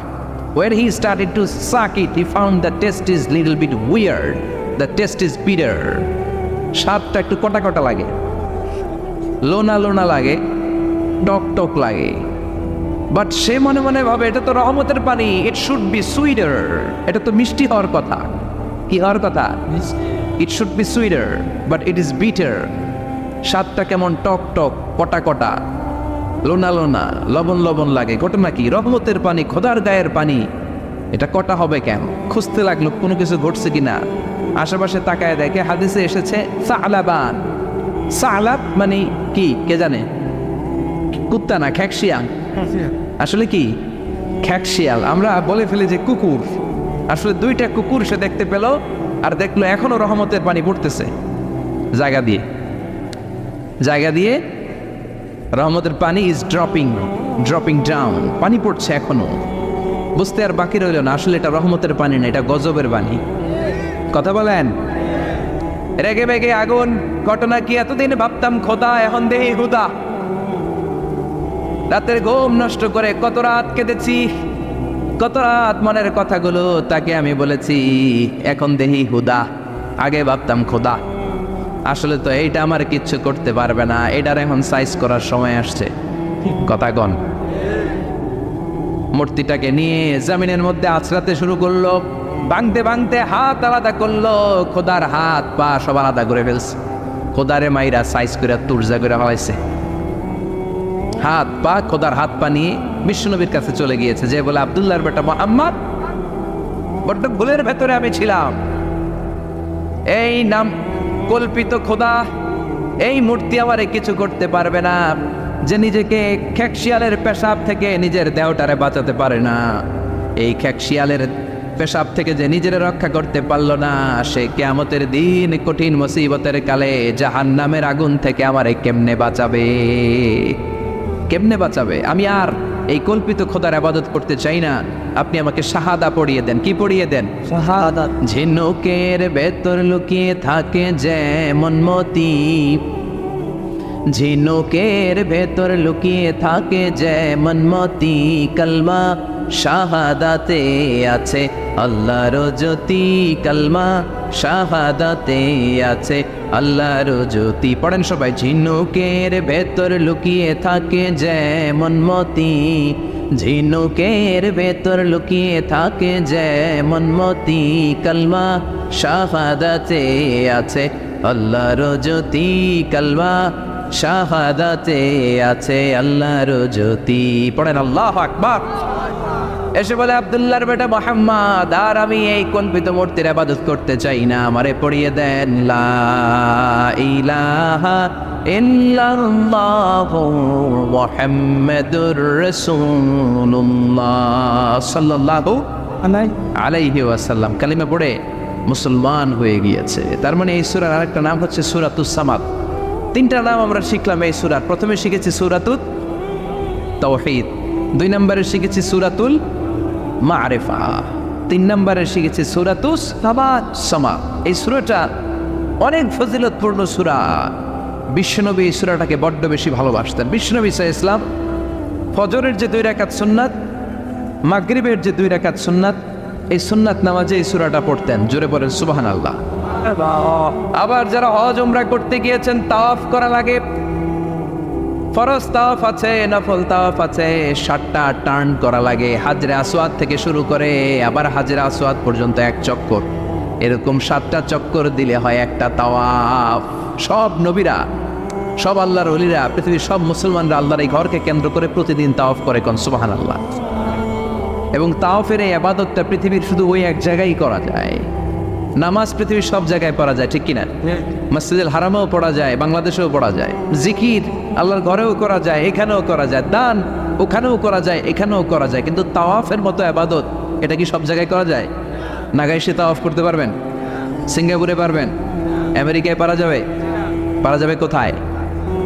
When he started to suck it, he found the taste is little bit weird, the taste is bitter. স্বাদটা একটু কটা কটা লাগে, লোনা লোনা লাগে, টক টক লাগে। বাট সে মনে মনে ভাবে এটা তো রহমতের পানি, ইট শুড বি সুইটার, এটা তো মিষ্টি হওয়ার কথা। কি হওয়ার কথা? It should be sweeter, but it is bitter. স্বাদটা কেমন টক টক, কটা কটা, লোনা লোনা, লবণ লবণ লাগে। ঘটনা কি? রহমতের পানি, খোদার গায়ের পানি, এটা কটা হবে কেন? খুঁজতে লাগলো কোনো কিছু ঘটছে কিনা। আশেপাশে তাকায় দেখে হাদিসে এসেছে সালাবান। সালাব মানে কি কে জানে? কুত্তা না, খ্যাকশিয়াল। আসলে কি? খ্যাকশিয়াল। আমরা বলে ফেলি যে কুকুর, আসলে দুইটা কুকুর সে দেখতে পেল, আর দেখলো এখনো রহমতের পানি পড়তেছে জায়গা দিয়ে, জায়গা দিয়ে রহমতের পানি ইজ ড্রপিং ডাউন, পানি পড়ছে এখনো। বুঝতে আর বাকি রইল না, আসলে এটা রহমতের পানি না, এটা গজবের পানি। কথা বলেন, রেগে বেগে আগুন। ঘটনা কি? এতদিন ভাবতাম খোদা, এখন দেহি হুদা। রাতের ঘুম নষ্ট করে কত রাত কেঁদেছি, কত রাত মনের কথাগুলো তাকে আমি বলেছি, এখন দেহি হুদা। আগে ভাবতাম খোদা, আসলে তো এইটা আমার কিচ্ছু করতে পারবে না, এটার এখন সাইজ করার সময় আসছে। কথা কন। মূর্তিটাকে নিয়ে জমিনের মধ্যে আছড়াতে শুরু করলো, ভাঙতে ভাঙতে হাত আলাদা করলো, খোদার হাত পা সব আলাদা করে ফেলছে। খোদারে মাইরা সাইজ করে তুরজা করে হয়েছে। হাত পা, খোদার হাত পা নিয়ে বিশ্বনবীর কাছে চলে গিয়েছে, যে বলে আব্দুল্লাহর বেটা মুহাম্মদ, বড্ড ভুলের ভেতরে আমি ছিলাম। এই নাম কল্পিত খোদা, এই মূর্তি আমারে কিছু করতে পারবে না, যে নিজেকে খ্যাকশিয়ালের পেশাব থেকে নিজের দেহটারে বাঁচাতে পারে না। এই খ্যাকশিয়ালের পেশাব থেকে যে নিজের রক্ষা করতে পারলো না, সে কিয়ামতের দিন কঠিন মুসিবতের কালে জাহান্নামের আগুন থেকে আমারে কেমনে বাঁচাবে? কেমনে বাঁচাবে? আমি আর এই কল্পিত খোদার ইবাদত করতে চাই না। আপনি আমাকে শাহাদা পড়িয়ে দেন। কি পড়িয়ে দেন? শাহাদাত। ঝিনুকের ভেতর লুকিয়ে থাকে যেমন মতি, ঝিনুকের ভেতর লুকিয়ে থাকে যেমন মতি, কলমা শাহাদাতে আছে আল্লাহর জ্যোতি, কলমা শাহাদাতে আছে আল্লাহর জ্যোতি। পড়েন সবাই। ঝিনুকের ভেতর লুকিয়ে থাকে যেমন মতি, ঝিনুকের ভেতর লুকিয়ে থাকে যেমন মতি, কলমা শাহাদাতে আছে আল্লাহর জ্যোতি, কলমা শাহাদাতে আছে আল্লাহর জ্যোতি। পড়েন আল্লাহু আকবার। এসে বলে আব্দুল্লাহর বেটা মুহাম্মদ, আর আমি এই কল্পিত মূর্তির ইবাদত করতে চাই না, আমারে পড়িয়ে দেন লা ইলাহা ইল্লাল্লাহু মুহাম্মাদুর রাসূলুল্লাহ সাল্লাল্লাহু আলাইহি ওয়াসাল্লাম কালিমা পড়ে মুসলমান হয়ে গিয়েছে। তার মানে এই সূরার আরেকটা নাম হচ্ছে সূরাতুস সামাদ। তিনটা নাম আমরা শিখলাম এই সূরার। প্রথমে শিখেছি সূরাতুত তাওহীদ, 2 নম্বরে শিখেছি সূরাতুল মারিফা, 3 নম্বরে শিখেছি সূরাতুস সামাদ। এই সূরাটা অনেক ফজিলতপূর্ণ সূরা। বিশ্বনবী এই সূরাটাকে বড্ড বেশি ভালোবাসতেন। বিশ্বনবী সাল্লাল্লাহু আলাইহি ওয়াসাল্লাম ফজরের যে 2 রাকাত সুন্নাত, মাগরিবের যে 2 রাকাত সুন্নাত, এই সুন্নাত নামাজে এই সূরাটা পড়তেন। জোরে বলেন সুবহানাল্লাহ। আবার যারা হজ উমরা করতে গিয়েছেন, তাওয়াফ করা লাগে, ফরজ তাওয়াফ আছে, নফল তাওয়াফ আছে, 7টা টার্ন করা লাগে। হাজরে আসওয়াদ থেকে শুরু করে আবার হাজরে আসওয়াদ পর্যন্ত 1 চক্কর, এরকম 7টা চক্কর দিলে হয় একটা তাওয়াফ। সব নবীরা, সব আল্লাহর ওলিরা, পৃথিবীর সব মুসলমানরা আল্লাহর এই ঘরকে কেন্দ্র করে প্রতিদিন তাওয়াফ করে, কোন সুবহানাল্লাহ। এবং তাওয়াফের এই ইবাদতটা পৃথিবীর শুধু ওই এক জায়গায় করা যায়। নামাজ পৃথিবীর সব জায়গায় পড়া যায়, ঠিক কিনা? মসজিদুল হারামেও পড়া যায়, বাংলাদেশেও পড়া যায়। জিকির আল্লাহর ঘরেও করা যায়, এখানেও করা যায়। দান ওখানেও করা যায়, এখানেও করা যায়। কিন্তু তাওয়াফের মতো ইবাদত, এটা কি সব জায়গায় করা যায়? নাগাইশে তাওয়াফ করতে পারবেন? সিঙ্গাপুরে পারবেন? আমেরিকায় পারা যাবে? পারা যাবে কোথায়?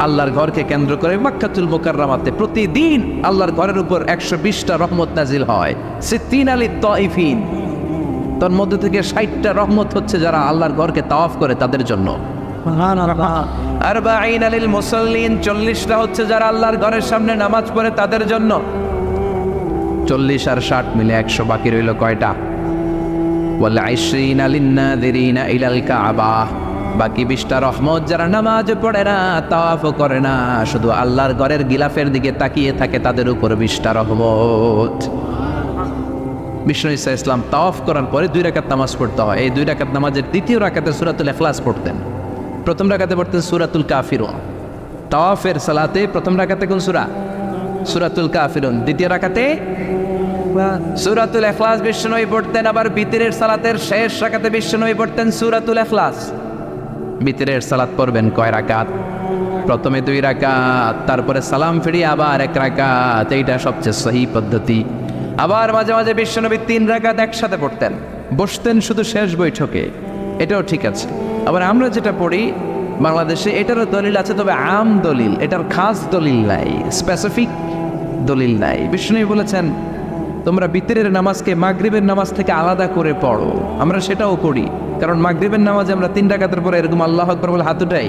আল্লাহর ঘরকে কেন্দ্র করে মক্কাতুল মুকাররমাতে প্রতিদিন আল্লাহর ঘরের উপর 120টা রহমত নাজিল হয়। 60 আলী তাইফিন, তার মধ্যে থেকে 60টা রহমত হচ্ছে যারা আল্লাহর ঘরকে তাওয়াফ করে তাদের জন্য। আরবাঈন আলিল মুসাল্লিন, 40টা হচ্ছে যারা আল্লাহর ঘরের সামনে নামাজ পড়ে তাদের জন্য। 40 আর 60 মিলে 100, বাকি রইল কয়টা? ওয়াল 20 লিন-নাযিরিনা ইলাল কাবা, বাকি 20টা রহমত যারা নামাজ পড়ে না, তাওয়াফ করে না, শুধু আল্লাহর ঘরের গিলাফের দিকে তাকিয়ে থাকে, তাদের উপর 20টা রহমত। বিষ্ণু ঈসা ইসলাম তাওয়াফ করার পরে 2 রাকাত নামাজ পড়তে হয়। এই 2 রাকাত নামাজের দ্বিতীয় রাকাতে সূরাতুল ইখলাস পড়তেন, প্রথম রাকাতে পড়তেন সূরাতুল কাফিরুন। তাওয়াফের সালাতে প্রথম রাকাতে কোন সূরা? সূরাতুল কাফিরুন। দ্বিতীয় রাকাতে সূরাতুল ইখলাস বিষ্ণু পড়তেন। আবার বিতরের সালাতের শেষ রাকাতে বিষ্ণু পড়তেন সূরাতুল ইখলাস। বিতরের সালাত পড়বেন কয় রাকাত? প্রথমে 2 রাকাত, তারপরে সালাম ফিরিয়ে আবার 1 রাকাত। এইটা সবচেয়ে সহি পদ্ধতি। আবার মাঝে মাঝে বিশ্বনবী 3 রাকাত একসাথে পড়তেন, বসতেন শুধু শেষ বৈঠকে, এটাও ঠিক আছে। আবার আমরা যেটা পড়ি বাংলাদেশে, এটারও দলিল আছে, তবে আম দলিল, এটার খাস দলিল নাই, স্পেসিফিক দলিল নাই। বিষ্ণু বলেছেন তোমরা বিতরের নামাজকে মাগরিবের নামাজ থেকে আলাদা করে পড়ো। আমরা সেটাও করি, কারণ মাগরিবের নামাজে আমরা 3 রাকাতের পরে এরকম আল্লাহু আকবার বলে হাত উঠাই,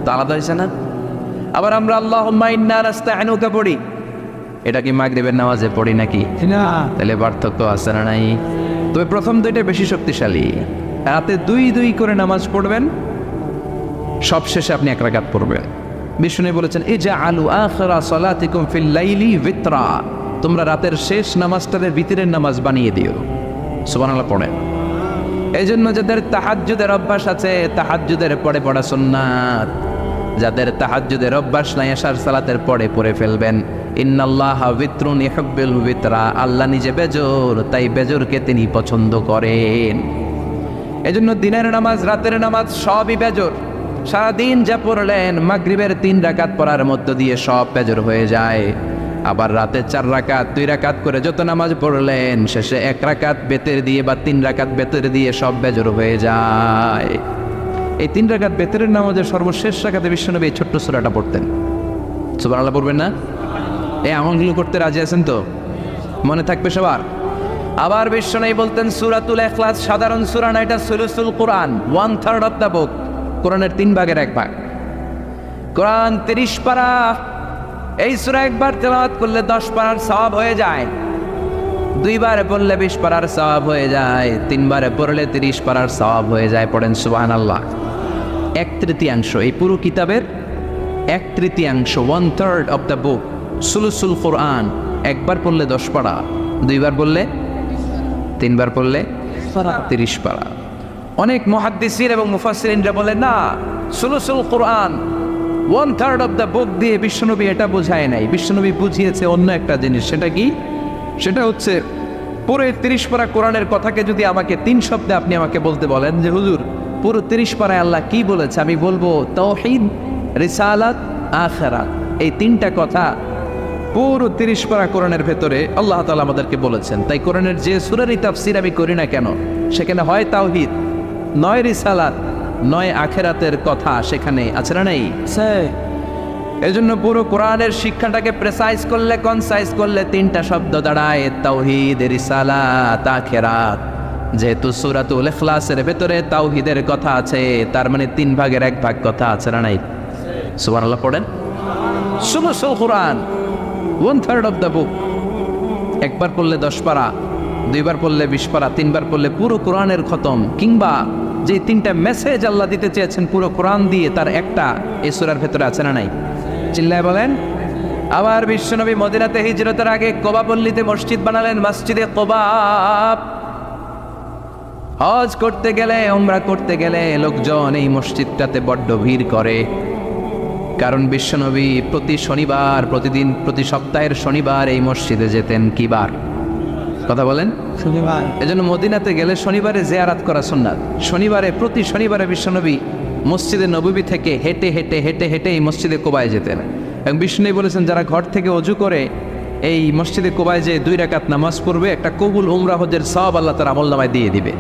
তো আলাদা হয়েছে না? আবার আমরা আল্লাহুম্মা ইন্না নাস্তাইনুকা পড়ি, এটা কি মাগরিবের নামাজে পড়ি নাকি? না। তাহলে পার্থক্য আছে না নাই? তবে প্রথম 2টা বেশি শক্তিশালী। রাতে 2 করে নামাজ পড়বেন, সব শেষে আপনি 1 রাকাত পড়বেন। বিষ্ণু বলেছেন ইজআলু আখিরা সালাতিকুম ফিল লাইলি বিতরা, তোমরা রাতের শেষ নামাজটাকে বিতরের নামাজ বানিয়ে দিও। সুবহানাল্লাহ পড়েন। এই জন্য যাদের তাহাজ্জুদের অভ্যাস আছে, তাহাজ্জুদের পরে পড়া সুন্নাত। যাদের তাহাজ্জুদের অভ্যাস নাই, এশার সালাতের পরে পড়ে ফেলবেন। ইন্নাল্লাহা বিতরুন ইউহিব্বুল বিতরা, আল্লাহ নিজে বেজোর, তাই বেজোরকে তিনি পছন্দ করেন। এজন্য দিনের নামাজ, রাতের নামাজ সবই বেজোর। সারাদিন যা পড়লেন, মাগরিবের 3 রাকাত পড়ার মধ্য দিয়ে সব বেজোর হয়ে যায়। আবার রাতে 4 রাকাত, 2 রাকাত করে যত নামাজ পড়লেন, শেষে 1 রাকাত বেতের দিয়ে বা 3 রাকাত বেতের দিয়ে সব বেজোর হয়ে যায়। এই 3 রাকাত বেতের নামাজের সর্বশেষ রাকাতে বিশ্বনবী এই ছোট্ট সূরাটা পড়তেন। সুবহানাল্লাহ পড়বেন না? এই আমলগুলো করতে রাজি আছেন তো? মনে থাকবে সবার? আবার বিশ্বনবী বলতেন সূরাতুল ইখলাস সাধারণ সূরা না, এটা সুলুসুল কোরআন, 1/3 অফ দ্য বুক। কোরআনের 3 ভাগের 1 ভাগ। কোরআন 30 পারা। এই সূরা একবার তেলাওয়াত করলে 10 পারার সওয়াব হয়ে যায়। 2 বার পড়লে 20 পারার সওয়াব হয়ে যায়। 3 বারে পড়লে 30 পারার সওয়াব হয়ে যায়। পড়েন সুবহানাল্লাহ। 1/3 এই পুরো কিতাবের 1/3, 1/3 অফ দ্য বুক সুলুসুল কোরআন। একবার পড়লে 10 পারা, 2 বার পড়লে, 3 বার পড়লে 30 পারা। অনেক মুহাদ্দিসিন এবং মুফাসসিরিনরা বলেন না, সুলুসুল কোরআন 1/3 অফ দ্য বুক দিয়ে বিশ্বনবী এটা বোঝায় নাই। বিশ্বনবী বুঝিয়েছে অন্য একটা জিনিস। সেটা কি? সেটা হচ্ছে পুরো 30 পারা কোরআনের কথাকে যদি আমাকে 3 শব্দে আপনি আমাকে বলতে বলেন যে হুজুর পুরো 30 পারায় আল্লাহ কি বলেছে, আমি বলবো তাওহীদ, রিসালাত, আখিরাত। এই 3টা কথা পুরো 30 পারা কোরআনের ভেতরে আল্লাহ তাআলা আমাদেরকে বলেছেন। তাই কোরআনের যে সূরারই তাফসীর আমি করি না কেন, সেখানে হয় তাওহীদ, নয় রিসালাত, নয় আখিরাতের কথা সেখানে আছে না নাই? এজন্য পুরো কোরআনের শিক্ষাটাকে প্রেসাইজ করলে, কনসাইজ করলে 3টা শব্দ দাঁড়ায়, তাওহীদ, রিসালাত, আখিরাত। যেহেতু সূরাতুল ইখলাসের ভেতরে তাওহীদের কথা আছে, তার মানে 3 ভাগের 1 ভাগ কথা আছে না নাই? সুবহানাল্লাহ পড়েন। সুলুসুল কোরআন, 1/3 অফ দ্য বুক। একবার পড়লে 10 পারা, 2বার পড়লে 20 পারা, 3বার পড়লে পুরো কোরআনের খতম। কিংবা যে 3টা মেসেজ আল্লাহ দিতে চেয়েছেন পুরো কোরআন দিয়ে, তার একটা এই সূরার ভেতরে আছে না নাই? চিল্লায় বলেন। আবার বিশ্বনবী মদিনাতে হিজরতের আগে কোবা পল্লীতে মসজিদ বানালেন, মসজিদে কোবা। হজ করতে গেলে, উমরা করতে গেলে লোকজন এই মসজিদটাতে বড্ড ভিড় করে। কারণ বিশ্বনবী প্রতি শনিবার, প্রতি সপ্তাহের শনিবার এই মসজিদে যেতেন। কি বার? কথা বলেন। শনিবার। এজন্য মদিনাতে গেলে শনিবারে জিয়ারত করা সুন্নাত। প্রতি শনিবারে বিশ্বনবী মসজিদে নববী থেকে হেঁটে হেঁটে হেঁটে হেঁটে এই মসজিদে কোবায় যেতেন। এবং বিষ্ণু বলেছেন যারা ঘর থেকে অজু করে এই মসজিদে কোবায় যে 2 রাকাত নামাজ পড়বে, একটা কবুল উমরা হজের সওয়াব আল্লাহ তার আমলনামায় দিয়ে দিবে।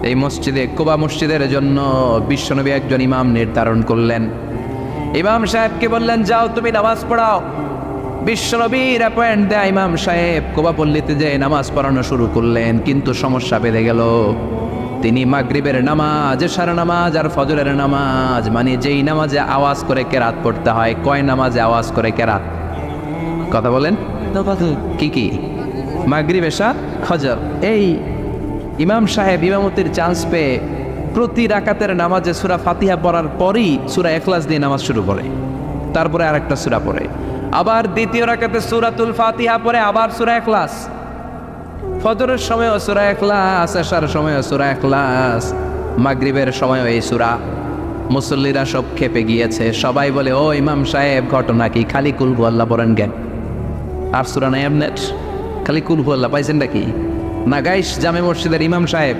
এই মসজিদে কোবা মসজিদের জন্য বিশ্বনবী একজন ইমাম নির্ধারণ করলেন। ইমাম সাহেবকে বললেন যাও তুমি নামাজ পড়াও। বিশ্বনবীর অ্যাপয়েন্ট দেয়া ইমাম সাহেব কোবা পল্লীতে যে নামাজ পড়ানো শুরু করলেন, কিন্তু সমস্যা বেড়ে গেল। তিনি মাগরিবের নামাজ, এশার নামাজ আর ফজরের নামাজ, মানে যেই নামাজে আওয়াজ করে কেরাত পড়তে হয়, কয় নামাজে আওয়াজ করে কেরাত? কথা বলেন। কি কি? মাগরিব, এশা, ফজর। এই ইমাম সাহেব ইমামতির চান্স পেয়ে প্রতি রাকাতের নামাজে সূরা ফাতিহা পড়ার পরই সূরা ইখলাস দিয়ে নামাজ শুরু করে, তারপরে আরেকটা সূরা পড়ে, আবার দ্বিতীয় রাকাতে সূরাতুল ফাতিহা পড়ে, আবার সূরা ইখলাস। ফজরের সময়ও সূরা ইখলাস, এশার সময়ও সূরা ইখলাস, মাগরিবের সময়ও এই সূরা। মুসল্লিরা সব খেপে গিয়েছে। সবাই বলে ও ইমাম সাহেব ঘটনা কি? খালি কুল হুয়াল্লাহ পড়েন কেন? আর সূরা নাই আপনার? খালি কুল হুয়াল্লাহ পাইছেন নাকি? নাগাইশ জামে মসজিদের ইমাম সাহেব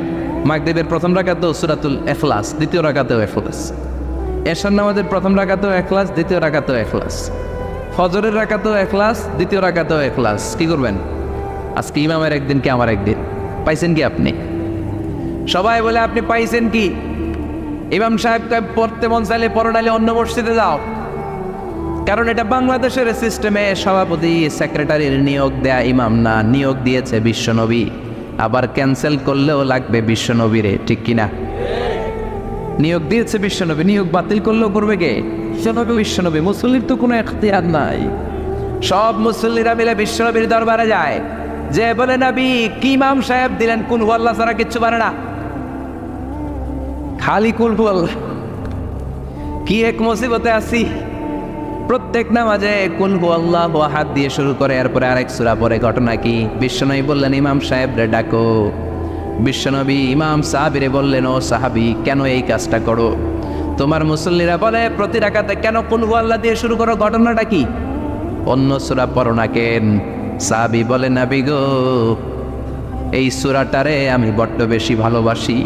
মাগরিবের প্রথম রাকাতেও সূরাতুল ইখলাস, দ্বিতীয় রাকাতেও ইখলাস, এশার নামাজের প্রথম রাকাতেও ইখলাস, দ্বিতীয় রাকাতেও ইখলাস, ফজরের রাকাতেও ইখলাস, দ্বিতীয় রাকাতেও ইখলাস। কি করবেন? আজকে ইমামের একদিন কি আমার একদিন। পাইছেন কি আপনি? সবাই বলে আপনি পাইছেন কি? ইমাম সাহেব পড়তে মন চাইলে পড়ো, নাইলে অন্য মসজিদে যাও। কারণ এটা বাংলাদেশের সিস্টেমে সভাপতি সেক্রেটারির নিয়োগ দেয়া ইমাম না, নিয়োগ দিয়েছে বিশ্বনবী। আবার ক্যান্সেল করলেও লাগবে বিশ্বনবীরে, ঠিক কিনা? নিয়োগ দিয়েছে বিশ্বনবী, নিয়োগ বাতিল করলেও করবে কে? বিশ্বনবী। মুসল্লির তো কোনো এখতিয়ার নাই। সব মুসল্লিরা মিলে বিশ্বনবীর দরবারে যায়, যে বলে নবী কি ইমাম সাহেব দিলেন কুল হুয়াল্লাহ ছাড়া কিচ্ছু পারে না, খালি কুল হুয়াল্লাহ। কি এক মুসিবতে আছি, প্রত্যেক নামাজে কুল হুয়াল্লাহু আহাদ দিয়ে শুরু করে, এরপরে আরেক সূরা পড়ে। ঘটনা কি? বিশ্বনবী বললেন ইমাম সাহেব রে ডাকো। বিশ্বনবী ইমাম সাহাবীরে বললেন ও সাহাবী কেন এই কাজটা করো? তোমার মুসল্লিরা বলে প্রতি রাকাতে কেন কুল হুয়াল্লাহ দিয়ে শুরু করো, ঘটনাটা কি? অন্য সূরা পড়ো না কেন? সাহাবী বলে নবী গো এই সূরাটারে আমি বড্ড বেশি ভালোবাসি,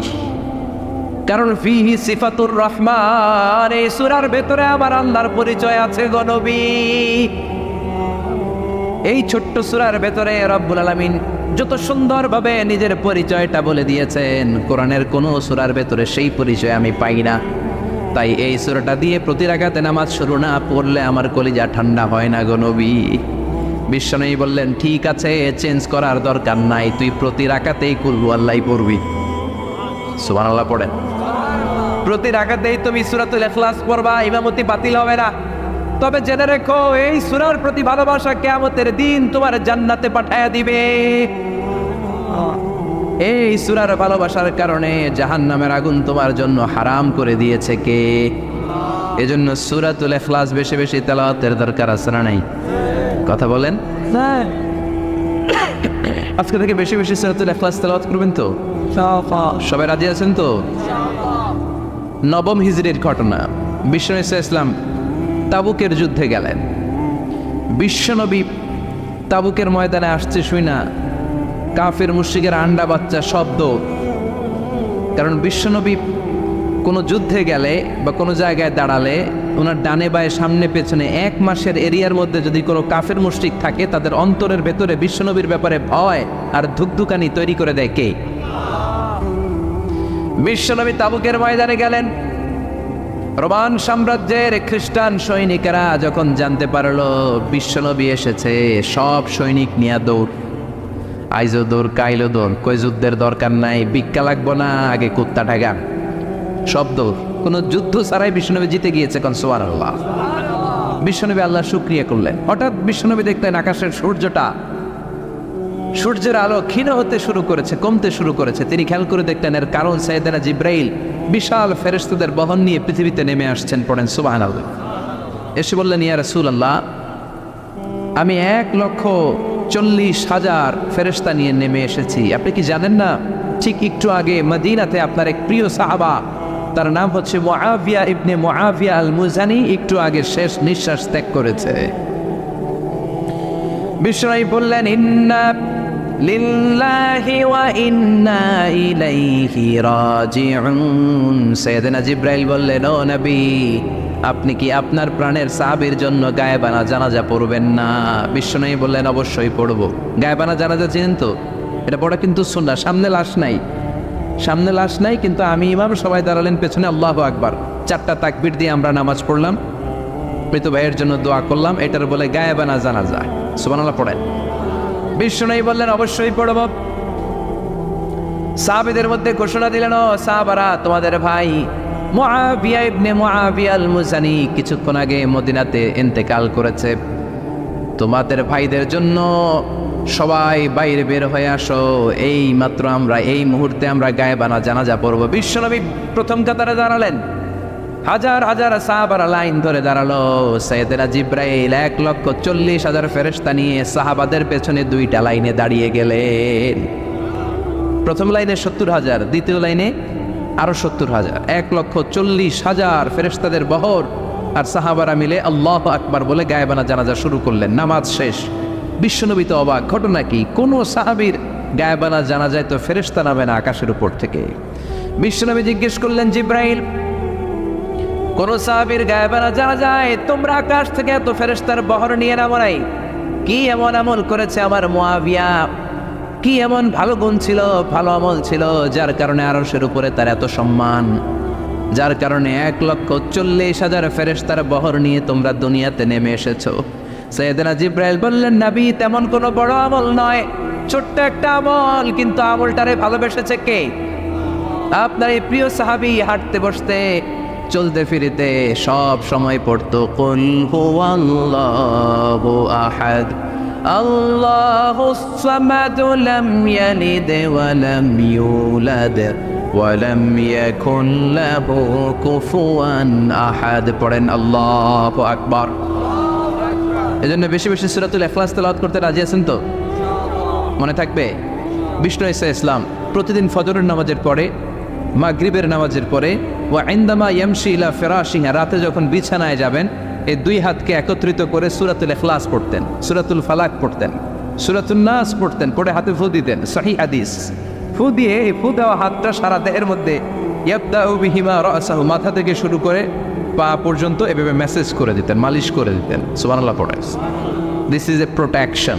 কারণ ফিহি সিফাতুর রহমান, এই সূরার ভেতরে আমার আল্লাহর পরিচয় আছে গো নবী। এই ছোট্ট সূরার ভেতরে রব্বুল আলামিন যত সুন্দরভাবে নিজের পরিচয়টা বলে দিয়েছেন, কোরআনের কোনো সূরার ভেতরে সেই পরিচয় আমি পাই না। তাই এই সূরাটা দিয়ে প্রতি রাকাতে নামাজ শুরু না পড়লে আমার কলিজা ঠান্ডা হয় না গো নবী। বিশ্বনবী বললেন ঠিক আছে, চেঞ্জ করার দরকার নাই, তুই প্রতি রাকাতেই কুল হুয়াল্লাহ পড়বি। সুবহানাল্লাহ পড়েন। প্রতি রাকাতেই তুমি সূরাতুল ইখলাস পড়বা, ইমামতি বাতিল হবে না। তবে জেনে রেখো এই সূরার প্রতি ভালোবাসা কিয়ামতের দিন তোমার জান্নাতে পাঠায়া দিবে। এই সূরার ভালোবাসার কারণে জাহান্নামের আগুন তোমার জন্য হারাম করে দিয়েছে কে? এজন্য সূরাতুল ইখলাস বেশি বেশি তেলাওয়াতের দরকার আছে না নাই? কথা বলেন। আজকে থেকে বেশি বেশি সূরাতুল ইখলাস তেলাওয়াত করবেন তো? সবাই রাজি আছেন তো? নবম হিজরির ঘটনা। বিশ্বনবী সাল্লাল্লাহু আলাইহি ওয়াসাল্লাম তাবুকের যুদ্ধে গেলেন। বিশ্বনবী তাবুকের ময়দানে আসছে শুই না কাফের মুশরিকের আন্ডা বাচ্চা শব্দ। কারণ বিশ্বনবী কোনো যুদ্ধে গেলে বা কোনো জায়গায় দাঁড়ালে ওনার ডানে বায়ে সামনে পেছনে 1 মাসের এরিয়ার মধ্যে যদি কোনো কাফের মুশরিক থাকে তাদের অন্তরের ভেতরে বিশ্বনবীর ব্যাপারে ভয় আর ধুকধুকানি তৈরি করে দেয় কে? বিশ্বনবী তাবুকের ময়দানে গেলেন। রোমান সাম্রাজ্যের খ্রিস্টান সৈনিকেরা যখন জানতে পারলো বিশ্বনবী এসেছে, সব সৈনিক নিয়ে দৌড়। আইজো দৌড়, কাইলো দৌড়, কই যুদ্ধের দরকার নাই, ভিক্ষা লাগবো না, আগে কুত্তা ঠাগান, সব দৌড়। কোনো যুদ্ধ ছাড়াই বিশ্বনবী জিতে গিয়েছে। কোন সুবহানাল্লাহ। বিশ্বনবী আল্লাহর শুকরিয়া করলেন। হঠাৎ বিশ্বনবী দেখলেন আকাশের সূর্যের আলো ক্ষীণ হতে শুরু করেছে, কমতে শুরু করেছে। তিনি খেয়াল করে দেখলেন এর কারণ সাইয়েদনা জিব্রাইল বিশাল ফেরেশতাদের বহন নিয়ে পৃথিবীতে নেমে আসছেন। পড়েন সুবহানাল্লাহ। এসে বললেন, ইয়া রাসূলুল্লাহ, আমি 1,40,000 ফেরেশতা নিয়ে নেমে এসেছি। আপনি কি জানেন না, ঠিক একটু আগে মদিনাতে আপনার এক প্রিয় সাহাবা, তার নাম হচ্ছে মুআবিয়া ইবনে মুআবিয়া আল মুজানি, একটু আগে শেষ নিঃশ্বাস ত্যাগ করেছে। বিশ্বনবী বললেন, ইন্না লিল্লাহি ওয়া ইন্না ইলাইহি রাজিউন। সাইয়েদনা জিব্রাইল বললেন, ও নবী, আপনি কি আপনার প্রাণের সাহাবীর জন্য গায়েবানা জানাজা পড়বেন না? বিশ্বনবী বললেন, অবশ্যই পড়ব। গায়েবানা জানাজা চিনেন তো? এটা পড়া কিন্তু সুন্নাহ। সামনে লাশ নাই, কিন্তু আমি ইমাম, সবাই দাঁড়ালেন পেছনে, আল্লাহু আকবার, 4টা তাকবীর দিয়ে আমরা নামাজ পড়লাম, মৃত ভাইয়ের জন্য দোয়া করলাম। এটার বলে গায়েবানা জানাজা। সুবহানাল্লাহ পড়েন। বিশ্বনবী বললেন, অবশ্যই পড়ব। সাহাবীদের মধ্যে ঘোষণা দিলেন, ও সাহাবারা, তোমাদের ভাই মুআবিয়া ইবনে মুআবিয়া আল মুজানি কিছুক্ষণ আগে মদিনাতে ইন্তেকাল করেছে। তোমাদের ভাইদের জন্য সবাই বাইরে বের হয়ে আসো, এই মাত্র আমরা এই মুহূর্তে আমরা গায়েবানা জানাজা পড়ব। বিশ্বনবী প্রথম কাতারে দাঁড়ালেন, হাজার হাজার সাহাবারা লাইন ধরে দাঁড়ালো। সাইয়েদনা জিব্রাইল 1,40,000 ফেরেশতা নিয়ে সাহাবাদের পেছনে 2টা লাইনে দাঁড়িয়ে গেলেন। প্রথম লাইনে 70,000, দ্বিতীয় লাইনে আরো 70,000, 1,40,000 ফেরেশতাদের বহর। আর সাহাবারা মিলে আল্লাহু আকবার বলে গায়েবানা জানাজা শুরু করলেন। নামাজ শেষ। বিশ্বনবী তো অবাক, ঘটনা কি? কোন সাহাবীর গায়েবানা জানাজায় তো ফেরেশতা নামে না আকাশের উপর থেকে। বিশ্বনবী জিজ্ঞেস করলেন, জিব্রাইল, কোন সাহাবীর গায়েবানা জানাজায় তোমরা আকাশ থেকে এত ফেরেশতার বহর নিয়ে নামো নাই? কি এমন আমল করেছে আমার মুআবিয়া? কি এমন ভালো গুণ ছিল, ভালো আমল ছিল, যার কারণে আরশের উপরে তার এত সম্মান, যার কারণে 1,40,000 ফেরেশতার বহর নিয়ে তোমরা দুনিয়াতে নেমে এসেছো? সাইয়েদনা জিব্রাইল বললেন, নবী, তেমন কোনো বড় আমল নয়, ছোট্ট একটা আমল, কিন্তু আমলটারে ভালোবেসেছে কে? আপনার এই প্রিয় সাহাবী হাঁটতে বসতে চলতে ফিরিতে সব সময় পড়তো, কুল হুয়াল্লাহু আহাদ আল্লাহুস সামাদ লাম ইয়ালিদ ওয়া লাম ইউলাদ ওয়া লাম ইয়াকুন লাহু কুফুয়ান আহাদ। পড়েন আল্লাহু আকবার। এজন্য বেশি বেশি সূরাতুল ইখলাস তেলাওয়াত করতে রাজি আছেন তো? মনে থাকবে? বিষ্ণু ঈসা ইসলাম প্রতিদিন ফজরের নামাজের পরে, মাগরিবের নামাজের পরে, ওয়া ইনদামা ইয়ামশি ইলা ফিরাশিহি, রাতে যখন বিছানায় যাবেন, এই 2 হাতকে একত্রিত করে সূরাতুল ইখলাস পড়তেন, সূরাতুল ফালাক পড়তেন, সূরাতুন নাস পড়তেন, পড়ে হাতে ফু দিতেন। সহিহ হাদিস। ফু দিয়ে এই ফু দেওয়া হাতটা সারা দেহের মধ্যে ইয়াবদাউ বিহিমা রাসাহু, মাথা থেকে শুরু করে পা পর্যন্ত এভাবে মেসেজ করে দিতেন, মালিশ করে দিতেন। সুবহানাল্লাহ পড়ে। This is a protection.